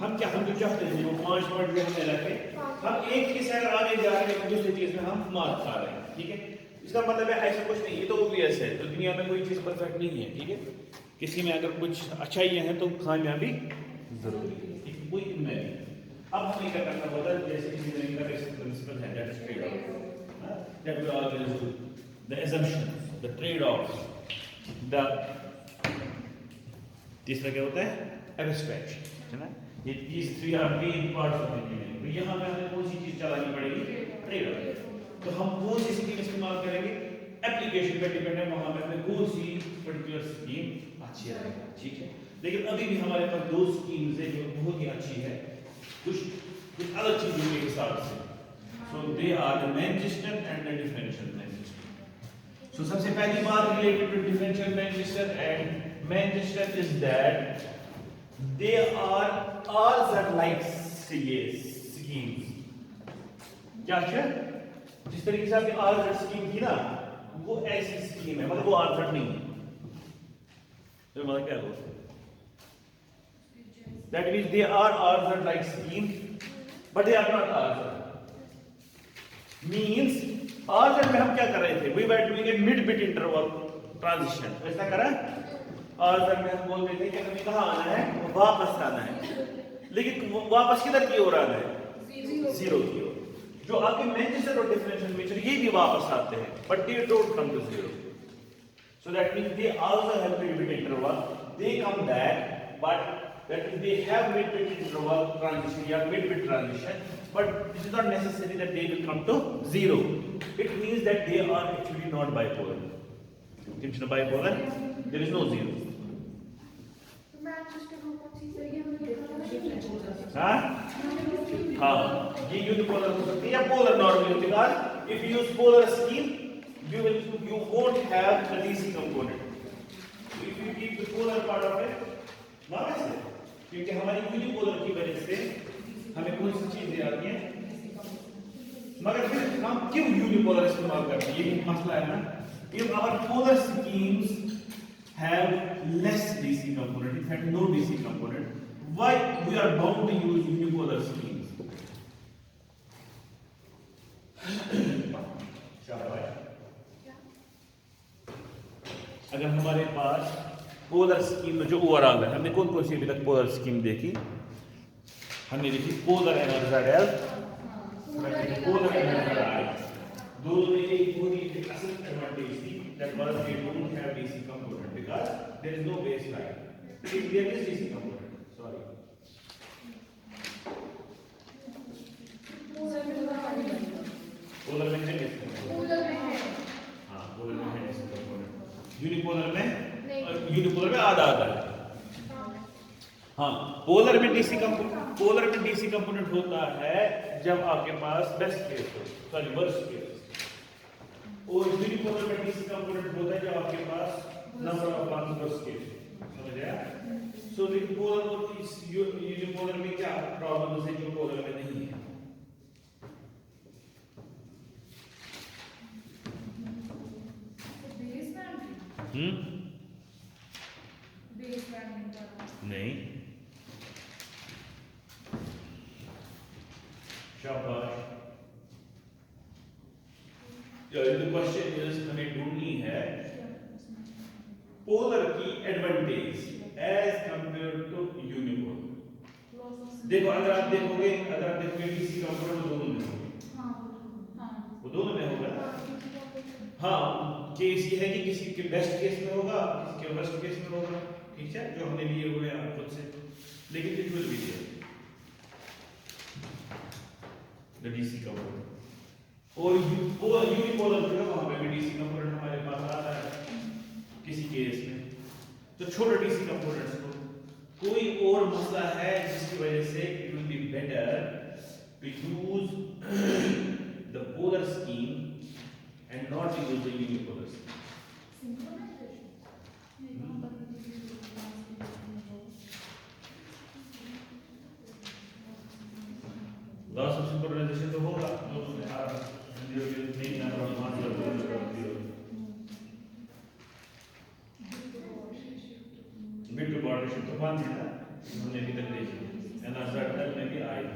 Speaker 1: हम जो चाहते हैं वो 5 पॉइंट भी हमने रखे, हम एक चीज से अगर आगे जा रहे हैं दूसरी चीज में हम मार खा रहे हैं, ठीक है। इसका मतलब है ऐसा कुछ नहीं, ये तो ऑब्वियस है, तो दुनिया में कोई चीज परफेक्ट नहीं है, ठीक है। किसी में अगर कुछ अच्छाइयां हैं तो कामयाबी जरूरी है, ठीक है, कोई इनमें नहीं। अब हमें क्या करना होता है, जैसे किसी ने इनका बेसिक प्रिंसिपल है, that is trade off, that we always do the assumptions, the trade off, the तीसरा क्या होता है? एब्स्ट्रैक्शन, है ना। ये these 3 are main parts of engineering। तो यहाँ पे हमें कौन सी चीज चलानी पड़ेगी? Trade off. तो हम कौन सी स्कीम इस्तेमाल करेंगे? एप्लीकेशन पे डिपेंड है, वहां पे हमें कौन सी पर्टिकुलर स्कीम अच्छी रहेगी, ठीक है। लेकिन अभी भी हमारे पास 2 स्कीम्स है जो बहुत ही अच्छी है, कुछ अलग चीजों के हिसाब से। So they are the Manchester and the differential Manchester. So सबसे पहली बात related to differential Manchester and Manchester is that they are RZ-like schemes। क्या है? जिस तरीके से आपकी RZ स्कीम थी ना, वो ऐसी स्कीम है, मतलब वो RZ नहीं है। तो मतलब क्या हो? That means they are RZ-like scheme, but they are not RZ। Means RZ में हम क्या कर रहे थे? We were doing a mid-bit interval transition। ऐसा करा? और जब मैं बोल रहे थे कि हमें कहाँ आना है, वापस आना है, लेकिन वापस किधर की ओर आना है? 0 की ओर। जो आपके मैनचेस्टर और डिफरेंशियल मेजर ये भी वापस आते हैं, but they don't come to 0। So that means they also have mid-bit interval, they come back, but that means they have mid-bit interval transition या mid-bit transition, but it is not necessary that they will come to 0. It means that they are actually not bipolar। If not bipolar, there is no 0। हाँ, ये unipolar हो सकती है या polar normally होती है। If you use polar scheme, you won't have the DC component। If you keep the polar part of it, मालूम है? क्योंकि हमारी यूनिपोलर की वजह से हमें कौन सी चीजें आती हैं, मगर फिर हम क्यों यूनिपोलर इस्तेमाल करते हैं, ये मसला है ना. If our polar schemes have less DC component, in fact no DC component, why we are bound to use unipolar schemes? शाबाश. अगर हमारे पास पोलर स्कीम में जो ओवरऑल है, हमने कौन कौन सी अभी तक पोलर स्कीम देखी, हमने देखी पोलर एनर्जाइड, पोलर एनर्जाइड, दोनों में एक पूरी असल एडवांटेज थी, that was they don't have DC component because there is no baseline. If there is DC component, sorry. Polar में है DC component. हाँ, पोलर में है DC component. यूनिपोलर में आधा आधा है. हाँ, पोलर में डीसी कंपोनेंट होता है जब आपके पास बेस्ट केस हो, सॉरी वर्स्ट केस, और यूनिपोलर में डीसी कंपोनेंट होता है जब आपके पास number of one worst case. समझ आया? सो पोलर और यूनिपोलर में क्या प्रॉब्लम है जो पोलर में नहीं है? नहीं. शाबाश. The question is हमें ढूंढनी है पोलर की advantage as compare to unipolar. देखो अगर आप देखोगे डीसी कंपोनेंट दोनों में होगा, वो दोनों में होगा. हाँ, केस ये है कि किसी के बेस्ट केस में होगा, किसी के वर्स्ट केस में होगा. ठीक है, जो हमने लिए हुए हैं खुद से, लेकिन it will be there the DC component. और यूनिपोलर जो वहां पे भी डीसी कंपोनेंट हमारे पास आता है किसी केस में. तो छोटे डीसी कंपोनेंट्स को कोई और मसला है जिसकी वजह से it will be better to use the polar scheme and not use the unipolar scheme. Loss of synchronization तो होगा, बिट टू बॉडी शिफ्ट तो बंद है ना, हमने अभी तक देखी, एनर्जाइड में भी आई है.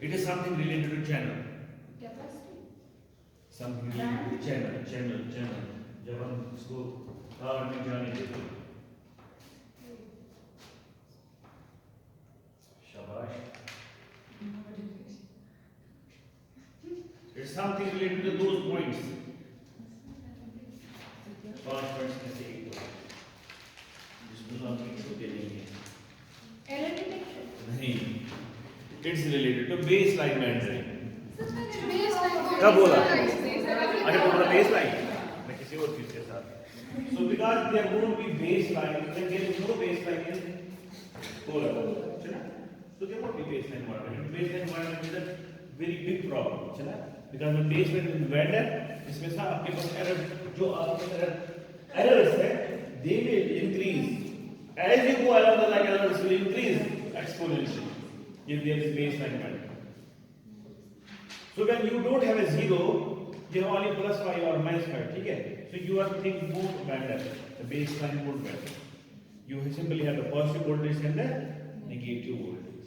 Speaker 1: It is something related to channel. Something related to channel. जब हम इसको तार में जाने देते हैं. शाबाश. It's something related to those points. 5 points में से एक point. जिसमें हम इसको दे देंगे. नहीं. It's related to baseline measuring. कब बोला? अरे तो बोला baseline. मैं किसी और चीज के साथ. So because there won't be baseline, then there is no baseline in polar. चला? So there won't be baseline environment. Baseline environment is a very big problem. चला? Because when baseline is vendor, इसमें सा आपके पास error जो आपके errors है, they will increase. As you go along the line, errors will increase exponentially if there is baseline value. So when you don't have a zero, you have only +5 or -5, ठीक है? So you are thinking both vendor, the baseline both vendor. You simply have the positive voltage and the negative voltage.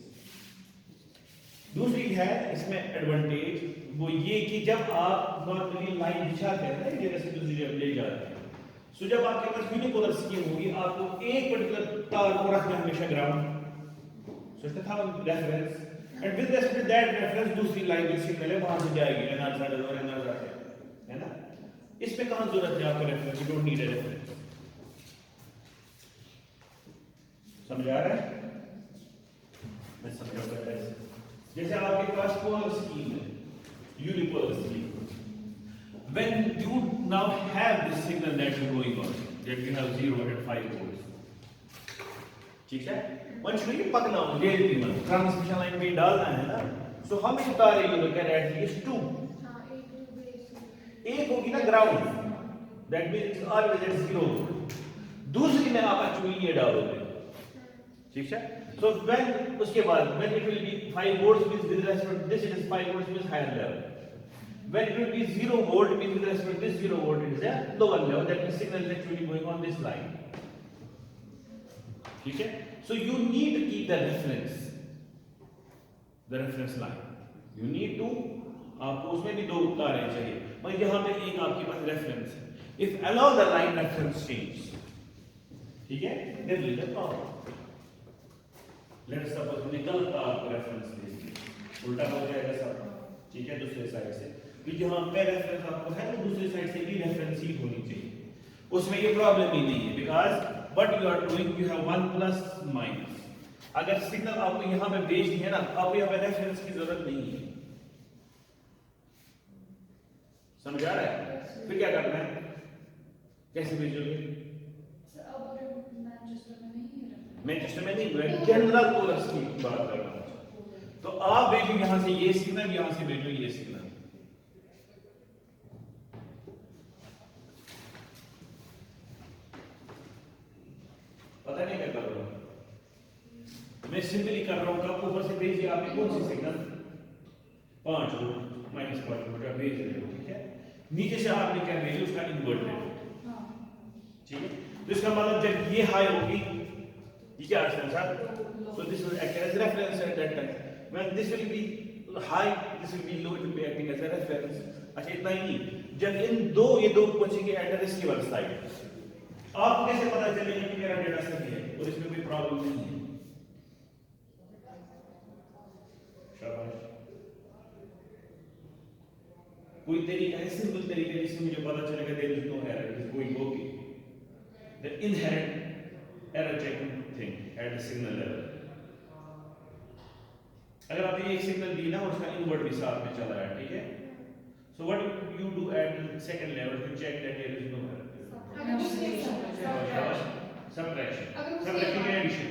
Speaker 1: दूसरी है इसमें advantage वो ये कि जब आप नॉर्मली लाइन बिछाते हैं ना, जगह से दूसरी जगह ले जाते हैं, सो जब आपके पास यूनिपोलर स्कीम होगी, आपको एक पर्टिकुलर तार को रखना हमेशा ground. So it's the reference, and with respect to that reference दूसरी लाइन जो सिग्नल है वहां से जाएगी, एनर्जाइड और एनर्जाइड, है ना? इसमें कहां जरूरत है आपको reference? You don't need a reference. समझ आ रहा है? मैं समझाऊंगा कैसे. जैसे आपके पास पोलर स्कीम है, unipolar scheme. When you now have this signal that is going on, that you have 0 and 5 volts, ठीक है? वंश नहीं पकना हो, जेएलपी में ट्रांसमिशन लाइन में डालना है ना, सो हम इस तार ये लोग कह रहे हैं एटलीस्ट 2. एक होगी ना ground, that means it is always at 0 volt. दूसरी में आप एक्चुअली ये डालोगे, ठीक है। सो व्हेन उसके बाद when it will be 5 volts means with respect this it is 5 volts means higher level, when it will be 0 volt means with respect to this 0 volt it is a lower level, that means signal is actually going on this line, ठीक है। so you need to keep the reference line, you need to आपको उसमें भी दो तारें चाहिए, मगर यहाँ पे एक आपके पास रेफरेंस है, if allow the line reference change, ठीक है, then will the problem, let's suppose हमने गलत आपको रेफरेंस दे दिया, उल्टा हो जाएगा सब, ठीक है। दूसरे साइड से कि जहां पे रेफरेंस आपको है तो दूसरी साइड से भी रेफरेंस ही होनी चाहिए, उसमें ये प्रॉब्लम ही नहीं है, because what you are doing you have 1 plus minus. अगर सिग्नल आपको यहां पे भेजनी है ना, आपको यहां पे रेफरेंस की जरूरत नहीं है, समझ आ रहा है? फिर क्या करना है, कैसे भेजोगे? मैनचेस्टर में नहीं, जनरल कोरस की बात कर रहा हूं, तो आप भेजो यहां से ये सिग्नल, यहां से भेजो ये सिग्नल, पता नहीं क्या कर रहा हूं मैं, सिंपली कर रहा हूं कब ऊपर से भेजिए आपने कौन सी सिग्नल 5 वोल्ट -5 वोल्ट का भेज रहे हो, ठीक है। नीचे से आपने क्या भेजा उसका इन्वर्टेड, ठीक है। तो इसका मतलब जब ये हाई होगी, ये क्या है sir, so this will act as reference at that time, when this will be high this will be low, it will be acting as a reference. अच्छा इतना ही नहीं, जब इन दो ये दो पहुंचेंगे एट द रिसीवर साइड, आप कैसे पता चलेगा कि मेरा डेटा सही है और इसमें कोई प्रॉब्लम नहीं है? शाबाश, कोई तरीका है, सिंपल तरीका जिससे मुझे पता चलेगा there is no error, it is going okay, the inherent error checking thing at the signal level. अगर आपने एक सिग्नल दी ना और उसका इनवर्ट भी साथ में चला है, ठीक है, so what you do at the second level to check that there is no error? Subtraction and addition.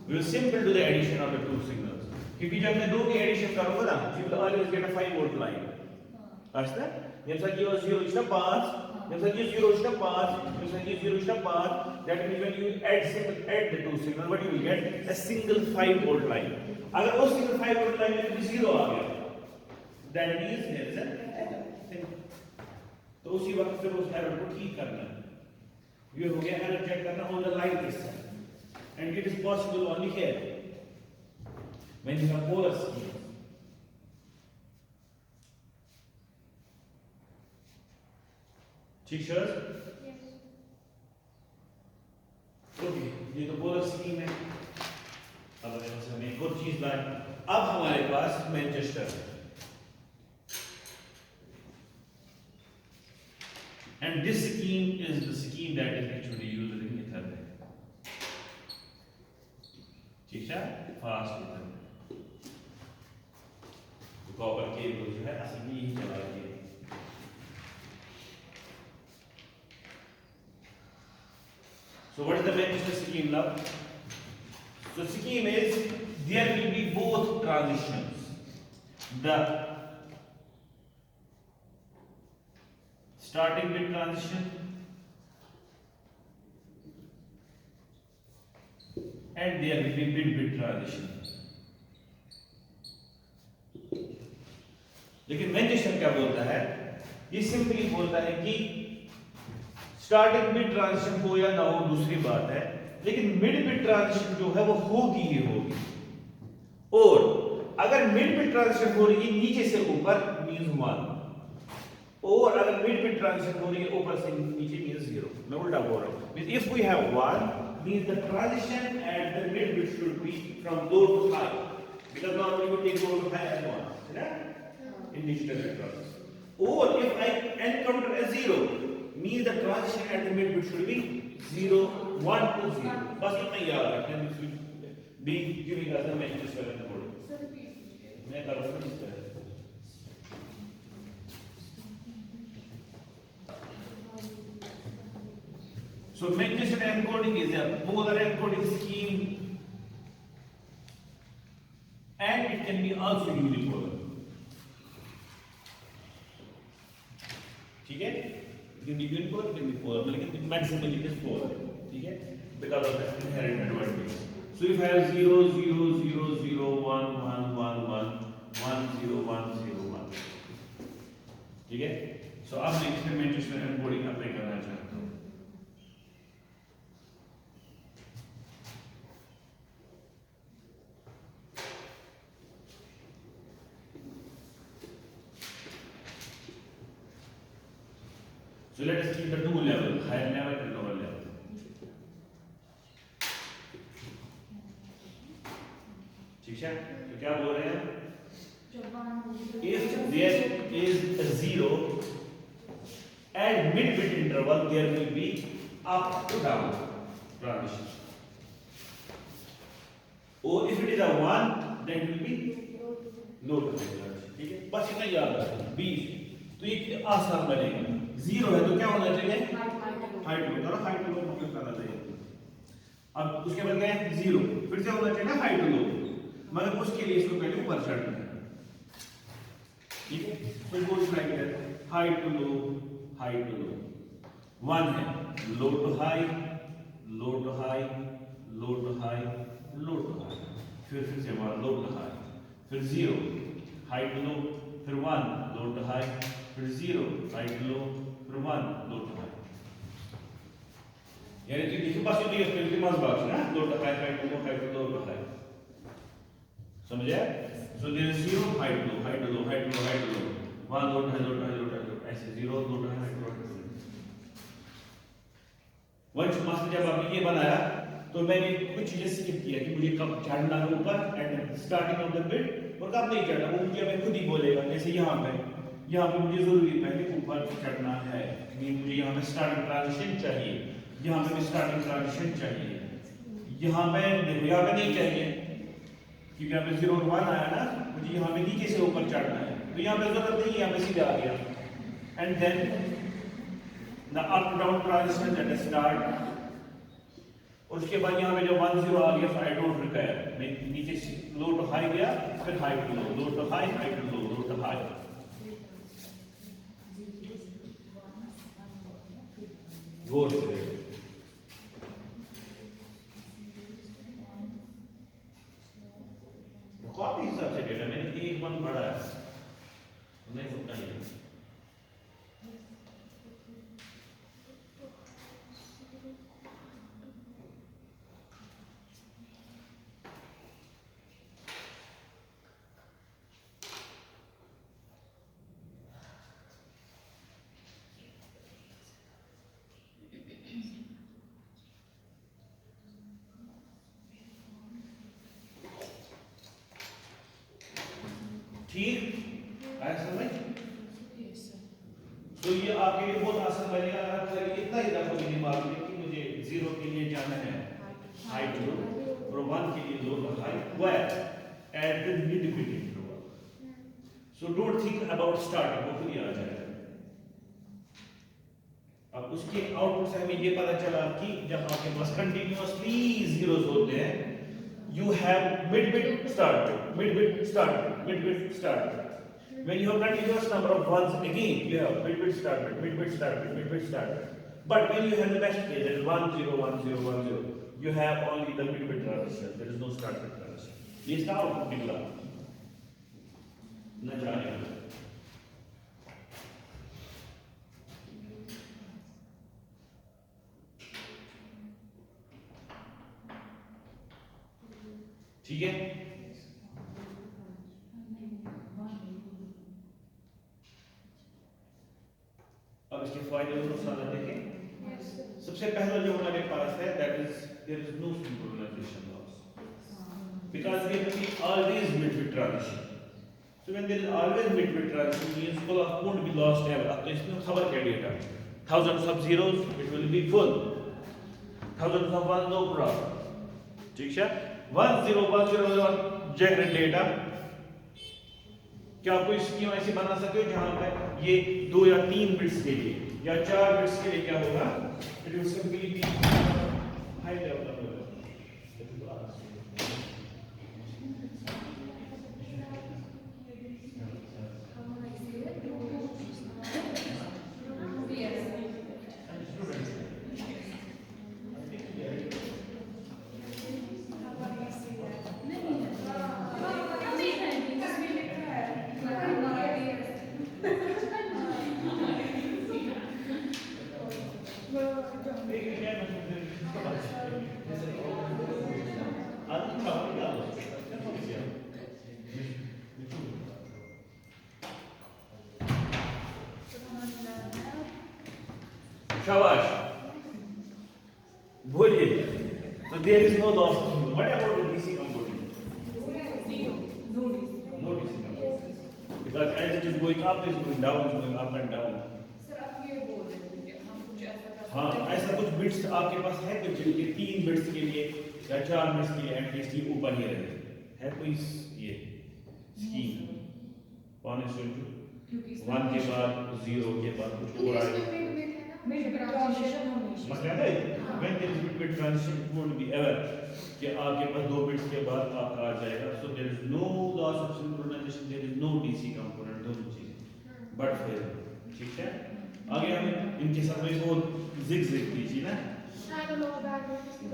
Speaker 1: We will simply do the addition of the two signals. क्योंकि जब मैं दो की एडिशन करूंगा ना, you will always get a 5 volt line. अच्छा? जब तक ये 0 is 5, जब तक ये 0 is 5, जब तक ये 0 is 5, that means when you add the two signals, what you will get? A single 5 volt line. अगर वो single 5 volt line में 0 आ गया, that means there is an error. तो उसी वक्त फिर उस एरर को ठीक करना है, ये हो गया एरर चेक करना on the line this side, and it is possible only here when you have polar scheme. ठीक सर, ओके, ये तो पोलर स्कीम है। अब हमें एक और चीज लाए, अब हमारे पास मैनचेस्टर है, and this scheme is the scheme that is actually used in Ethernet, ठीक है, फास्ट Ethernet, कॉपर केबल जो है असल में यही चलाती है। So what is the Manchester scheme now? So scheme is there will be both transitions, the starting bit transition and there will be bit transition। लेकिन मैनचेस्टर क्या बोलता है, ये सिंपली बोलता है कि स्टार्टिंग बिट ट्रांजिशन हो या ना हो दूसरी बात है, लेकिन मिड बिट ट्रांजिशन जो है वो होगी ही होगी, और अगर मिड बिट ट्रांजिशन हो रही है नीचे से ऊपर मींस 1, और अगर मिड बिट ट्रांजिशन हो रही है ऊपर से नीचे मींस 0। मैं उल्टा बोल रहा हूं, means if we have 1 means the transition at the mid bit should be from low to high, because normally we take low to high at once, है ना, in digital electronics। Or if I encounter a 0 means the transition at the mid bit should be 0 1 to 0, बस इतना याद रखना, this will be giving us the Manchester code। मैं कर रहा हूं इस तरह। So Manchester encoding is a polar encoding scheme and it can be also unipolar। can be unipolar, it can be polar, लेकिन maximally it is polar, ठीक है? Because of that inherent advantage. So if I have 0 0 0 0 1 1 1 1 1 0 1 0 1, ठीक है? So अब मैं experimentation encoding apply करना चाहता हूँ. So let us keep the two level, higher level and lower level. ठीक है? तो क्या बोल रहे हैं? If there is a 0 at mid-bit interval, there will be up to down transition. Or if it is a 1, then it will be low to high transition. ठीक है? बस इतना याद रखना. 20 तो ये आसान बनेगा. 0 है तो क्या होना चाहिए? High to low. High to low मतलब करना चाहिए. अब उसके बाद क्या है? 0 फिर से होना चाहिए हाई टू लो, मगर उसके लिए इसको पहले ऊपर चढ़ना है. ठीक है? तो goes like that, high to low, high to low. 1 है low to high, low to high, low to high, low to high. फिर से 1 लो टू हाई, फिर 0 हाई टू लो, फिर 1 लो टू हाई, फिर 0 हाई टू लो, फिर 1 लो टू हाई. यानी कि देखिए बस ये फिर मज बात है ना, low to high, high to low, high to low, high. समझे? So there is 0 high to low, high to low, high to low, high to low. 1 low, high, low, high, low, high, low. ऐसे 0 low, high, low, high. वंश master जब आपने ये बनाया तो मैंने कुछ चीजें स्किप किया कि मुझे कब चढ़ना है ऊपर at starting of the bit और कब नहीं चढ़ना, वो मुझे मैं खुद ही बोलेगा. जैसे यहाँ पे मुझे जरूरी पहले ऊपर चढ़ना है क्योंकि मुझे यहाँ पे स्टार्टिंग ट्रांजिशन चाहिए, यहाँ पे स्टार्टिंग ट्रांजिशन चाहिए, यहाँ पे नहीं चाहिए क्योंकि यहाँ पे 0 और 1 आया ना, मुझे यहाँ पे नीचे से ऊपर चढ़ना है तो यहाँ पे जरूरत नहीं है, यहाँ पे सीधे आ गया. And then the up down transition that start, और उसके बाद यहाँ पे जब 1 0 आ गया आई डोंट रिक्वायर, मैं नीचे से लो टू हाई गया, फिर high to low, low to high, high to low, low to high. गौर से कॉपी हिसाब से डेटा मैंने एक मन पढ़ा है नहीं होता है. ठीक आया समझ? तो ये आपके लिए बहुत आसान बनेगा अगर आप इतना ही रखोगे दिमाग में कि मुझे 0 के लिए जाना है हाई टू लो और 1 के लिए low to high, where at the mid bit interval. So don't think about starting, वो खुद ही आ जाएगा. अब उसके आउटपुट से हमें ये पता चला कि जब आपके पास कंटिन्यूअसली जीरोस होते हैं, you have mid-bit start, mid-bit start, mid-bit start. When you have continuous number of ones, again you have mid-bit start, mid-bit start, mid-bit start. But when you have the best case, that is 1 0 1 0 1 0, you have only the mid-bit transition. There is no start-bit transition. This is the output निकला. न जाने. ठीक है? अब इसके फायदे और नुकसान देखें. सबसे पहला जो हमारे पास है that is there is no synchronization loss because there will be always mid-bit transition. So when there is always mid-bit transition means clock won't be lost ever. अब तो इसमें खबर क्या data? Thousands of zeros it will be full. Thousands of ones no problem. ठीक है? 1 0 1 0 generate data. क्या आप कोई स्कीम ऐसी बना सकते हो जहां पर ये 2 या 3 बिट्स के लिए या 4 बिट्स के लिए क्या होगा? It will simply be high level number. शाबाश, बोलिए। So there is no loss of signal. What about the DC component? No DC component. Because as it is going up, it is going down, it is going up and down.
Speaker 2: Sir आप ये बोल रहे थे कि हम कुछ ऐसा कर
Speaker 1: हाँ,
Speaker 2: सकते हैं।
Speaker 1: ऐसा कुछ बिट्स आपके पास है कुछ जिनके 3 बिट्स के लिए या 4 बिट्स के लिए एटलीस्ट ये ऊपर ही रहे, है कोई ये स्कीम 1 के बाद 0 के बाद कुछ और आएगा? मसला है when there is bit transition it won't be ever कि आपके पास 2 बिट्स के बाद आपका आ जाएगा, so there is no loss of synchronization, there is no DC component, दोनों चीजें बट फिर ठीक है। आगे हम इनके साथ में बहुत जिग कीजिए ना,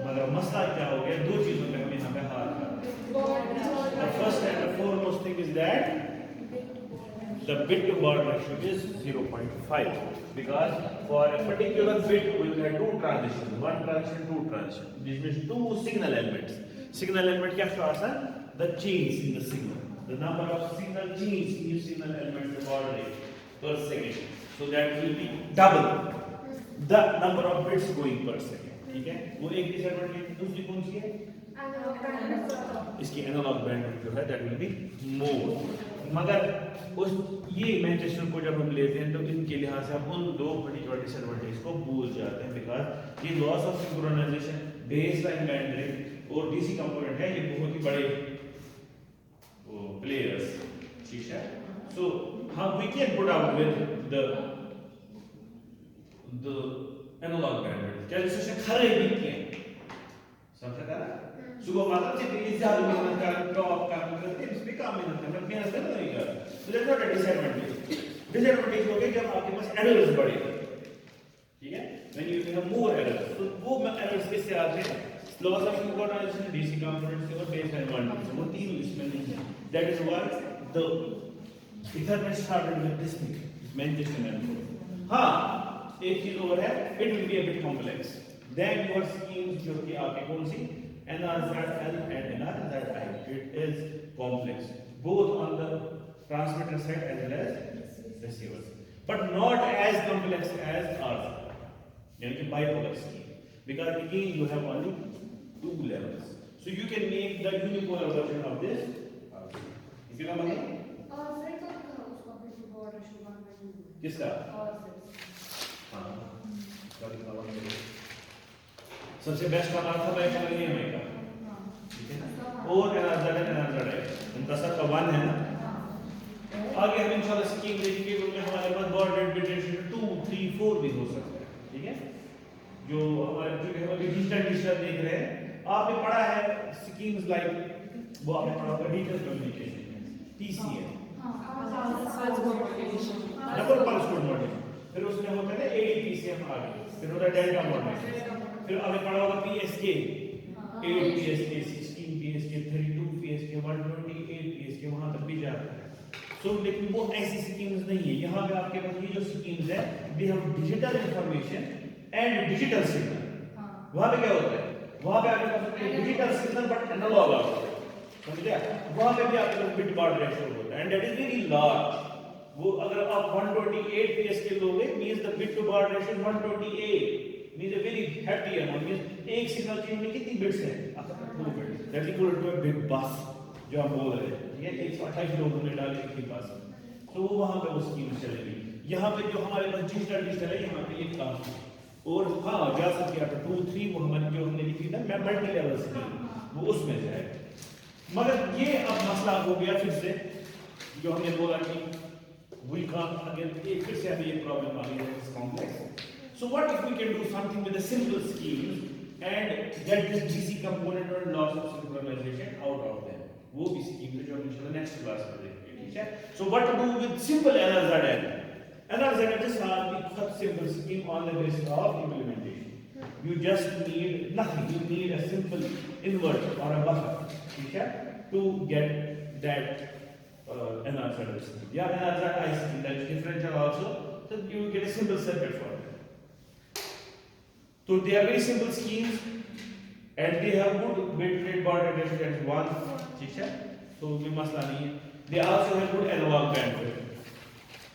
Speaker 1: मगर मसला क्या हो गया, 2 चीजों पे हमें यहाँ पे हाथ रखना। The first and the foremost thing is that the bit to baud ratio is 0.5 because for a particular bit we will have 2 transitions, 1 transition, 2 transition. This means 2 signal elements. Signal element क्या था sir? The chains in the signal. The number of signal chains in each signal element the baud rate per second. So that will be double the number of bits going per second. ठीक है? वो एक disadvantage, दूसरी कौन सी है? इसकी analogue bandwidth जो है that will be more. मगर उस ये मैनचेस्टर को जब हम लेते हैं तो इनके लिहाज से हम उन 2 पर्टिकुलर डिसएडवांटेज को भूल जाते हैं बिकॉज ये loss of synchronization, baseline band rate और डीसी कंपोनेंट है, ये बहुत ही बड़े प्लेयर्स, ठीक है। सो हम we can put out with the analog band rate calculation खरे भी किए समझ रहा है। सुबह मतलब जितनी ज्यादा मेहनत कर टॉप काम करते हैं इसमें काम मेहनत करना नहीं कर, so that's not a disadvantage. Disadvantage हो गया जब आपके पास errors बढ़े, ठीक है, when you have more errors, तो वो errors किससे आते हैं? Loss of synchronization, DC components से और base and bandwidth, वो तीनों इसमें नहीं है। That is why the Ethernet started with this thing, Manchester network. हाँ, एक चीज और है, it will be a bit complex. Then your schemes जो कि आपके कौन सी NRZL and NRZI, it is complex, both on the transmitter side as well as receiver, but not as complex as ours, यानी कि bipolar scheme, because again you have only 2 levels, so you can make the unipolar version of this. If you know what I mean? किसका? हाँ, सबसे best हमारा था bipolar EMI का, ठीक है ना, और NRZI उनका सबका 1 है ना। आगे हम इंशाल्लाह स्कीम देखेंगे तो उनमें हमारे पास बाड रेट बिट रेशियो 2, 3, 4 भी हो सकता है, ठीक है। जो हमारे डिजिटल देख रहे हैं, आपने पढ़ा है स्कीम्स लाइक वो आपने पढ़ा होगा digital communication, TCN, double pulse code model, फिर उसमें होता है ADPCM आगे, फिर होता है डेल्टा मॉडल, फिर आपने पढ़ा होगा PSK, 8 PSK, 16 PSK, 32 PSK, 128 PSK, वहां तक भी जाता है। सो लेकिन वो ऐसी स्कीम्स नहीं है, यहाँ पे आपके पास ये जो स्कीम्स है they have digital information and digital signal. वहां पे क्या होता है, वहां पे आपके पास डिजिटल सिग्नल बट एनालॉग आता है, समझे? वहां पे भी आपके पास बिट बाड रेशियो होता है and that is very large. वो अगर आप 128 PSK लोगे means the bit to baud ratio 128 means a very hefty amount, means एक सिग्नल चेन में कितनी बिट्स हैं? आपका 2 bits, that is equal to a big bus जो हम बोल रहे हैं, ठीक है, 128 लोगों ने डाले एक ही बस, तो वो वहां पे वो स्कीम चलेगी। यहाँ पे जो हमारे पास डिजिटल है यहाँ पे एक काम और हाँ जा सकती है 2, 3 वो हमारी जो हमने लिखी ना मल्टी लेवल स्कीम वो उसमें जाएगा। मगर ये अब मसला हो गया फिर से जो हमने बोला कि we can't again फिर से अभी ये प्रॉब्लम आ गई है, it's complex. So what if we can do something with a simple scheme and get this DC component or loss of synchronization out of them? वो भी scheme है जो हम इंशाल्लाह नेक्स्ट क्लास में देखेंगे, ठीक है। So what to do with simple NRZL? NRZL is a simple scheme on the basis of implementation. You just need nothing. You need a simple inverter or a buffer, ठीक है, to get that NRZL scheme. Yeah, NRZL scheme that is differential also. So you get a simple circuit for it. So they are very simple schemes and they have good bit rate baud rate ratio, that is 1, ठीक है, so ये मसला नहीं है। They also have good analog bandwidth,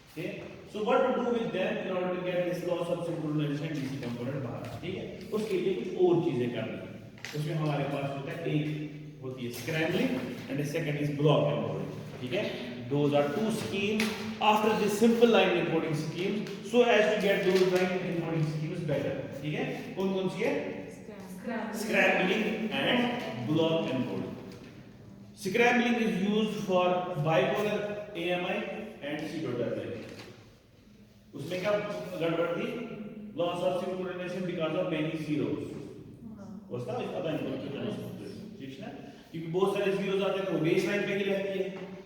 Speaker 1: okay, So what to do with them in order to get this loss of synchronization DC component बाहर, ठीक है? उसके लिए कुछ और चीजें करनी है। उसमें हमारे पास होता है एक होती है scrambling and the second is block encoding, ठीक है? Those are two schemes after this simple line encoding scheme, so as to get those line encoding schemes better, ठीक है? कौन-कौन सी है? Scrambling and block encoding. Scrambling is used for bipolar AMI and pseudo-terminal. उसमें क्या गड़बड़ थी? Loss of synchronization because of many zeros. उसका अब ठीक है ना? क्योंकि बहुत सारे zeros आते हैं तो बेस लाइन पे ही रहती है,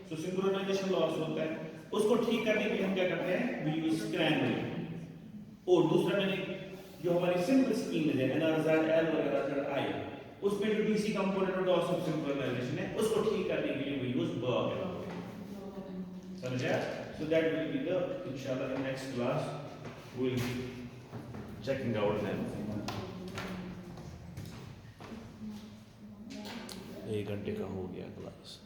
Speaker 1: तो synchronization loss होता है। उसको ठीक करने के लिए हम क्या करते हैं? We use scrambling. और दूसरा मैंने जो हमारी simple scheme है NRZ L और NRZ I, उसमें जो DC component और loss of synchronization है, उसको ठीक करने के लिए we use block. समझा? So that will be the inshallah in next class we will be checking out them. 1 घंटे का हो गया क्लास।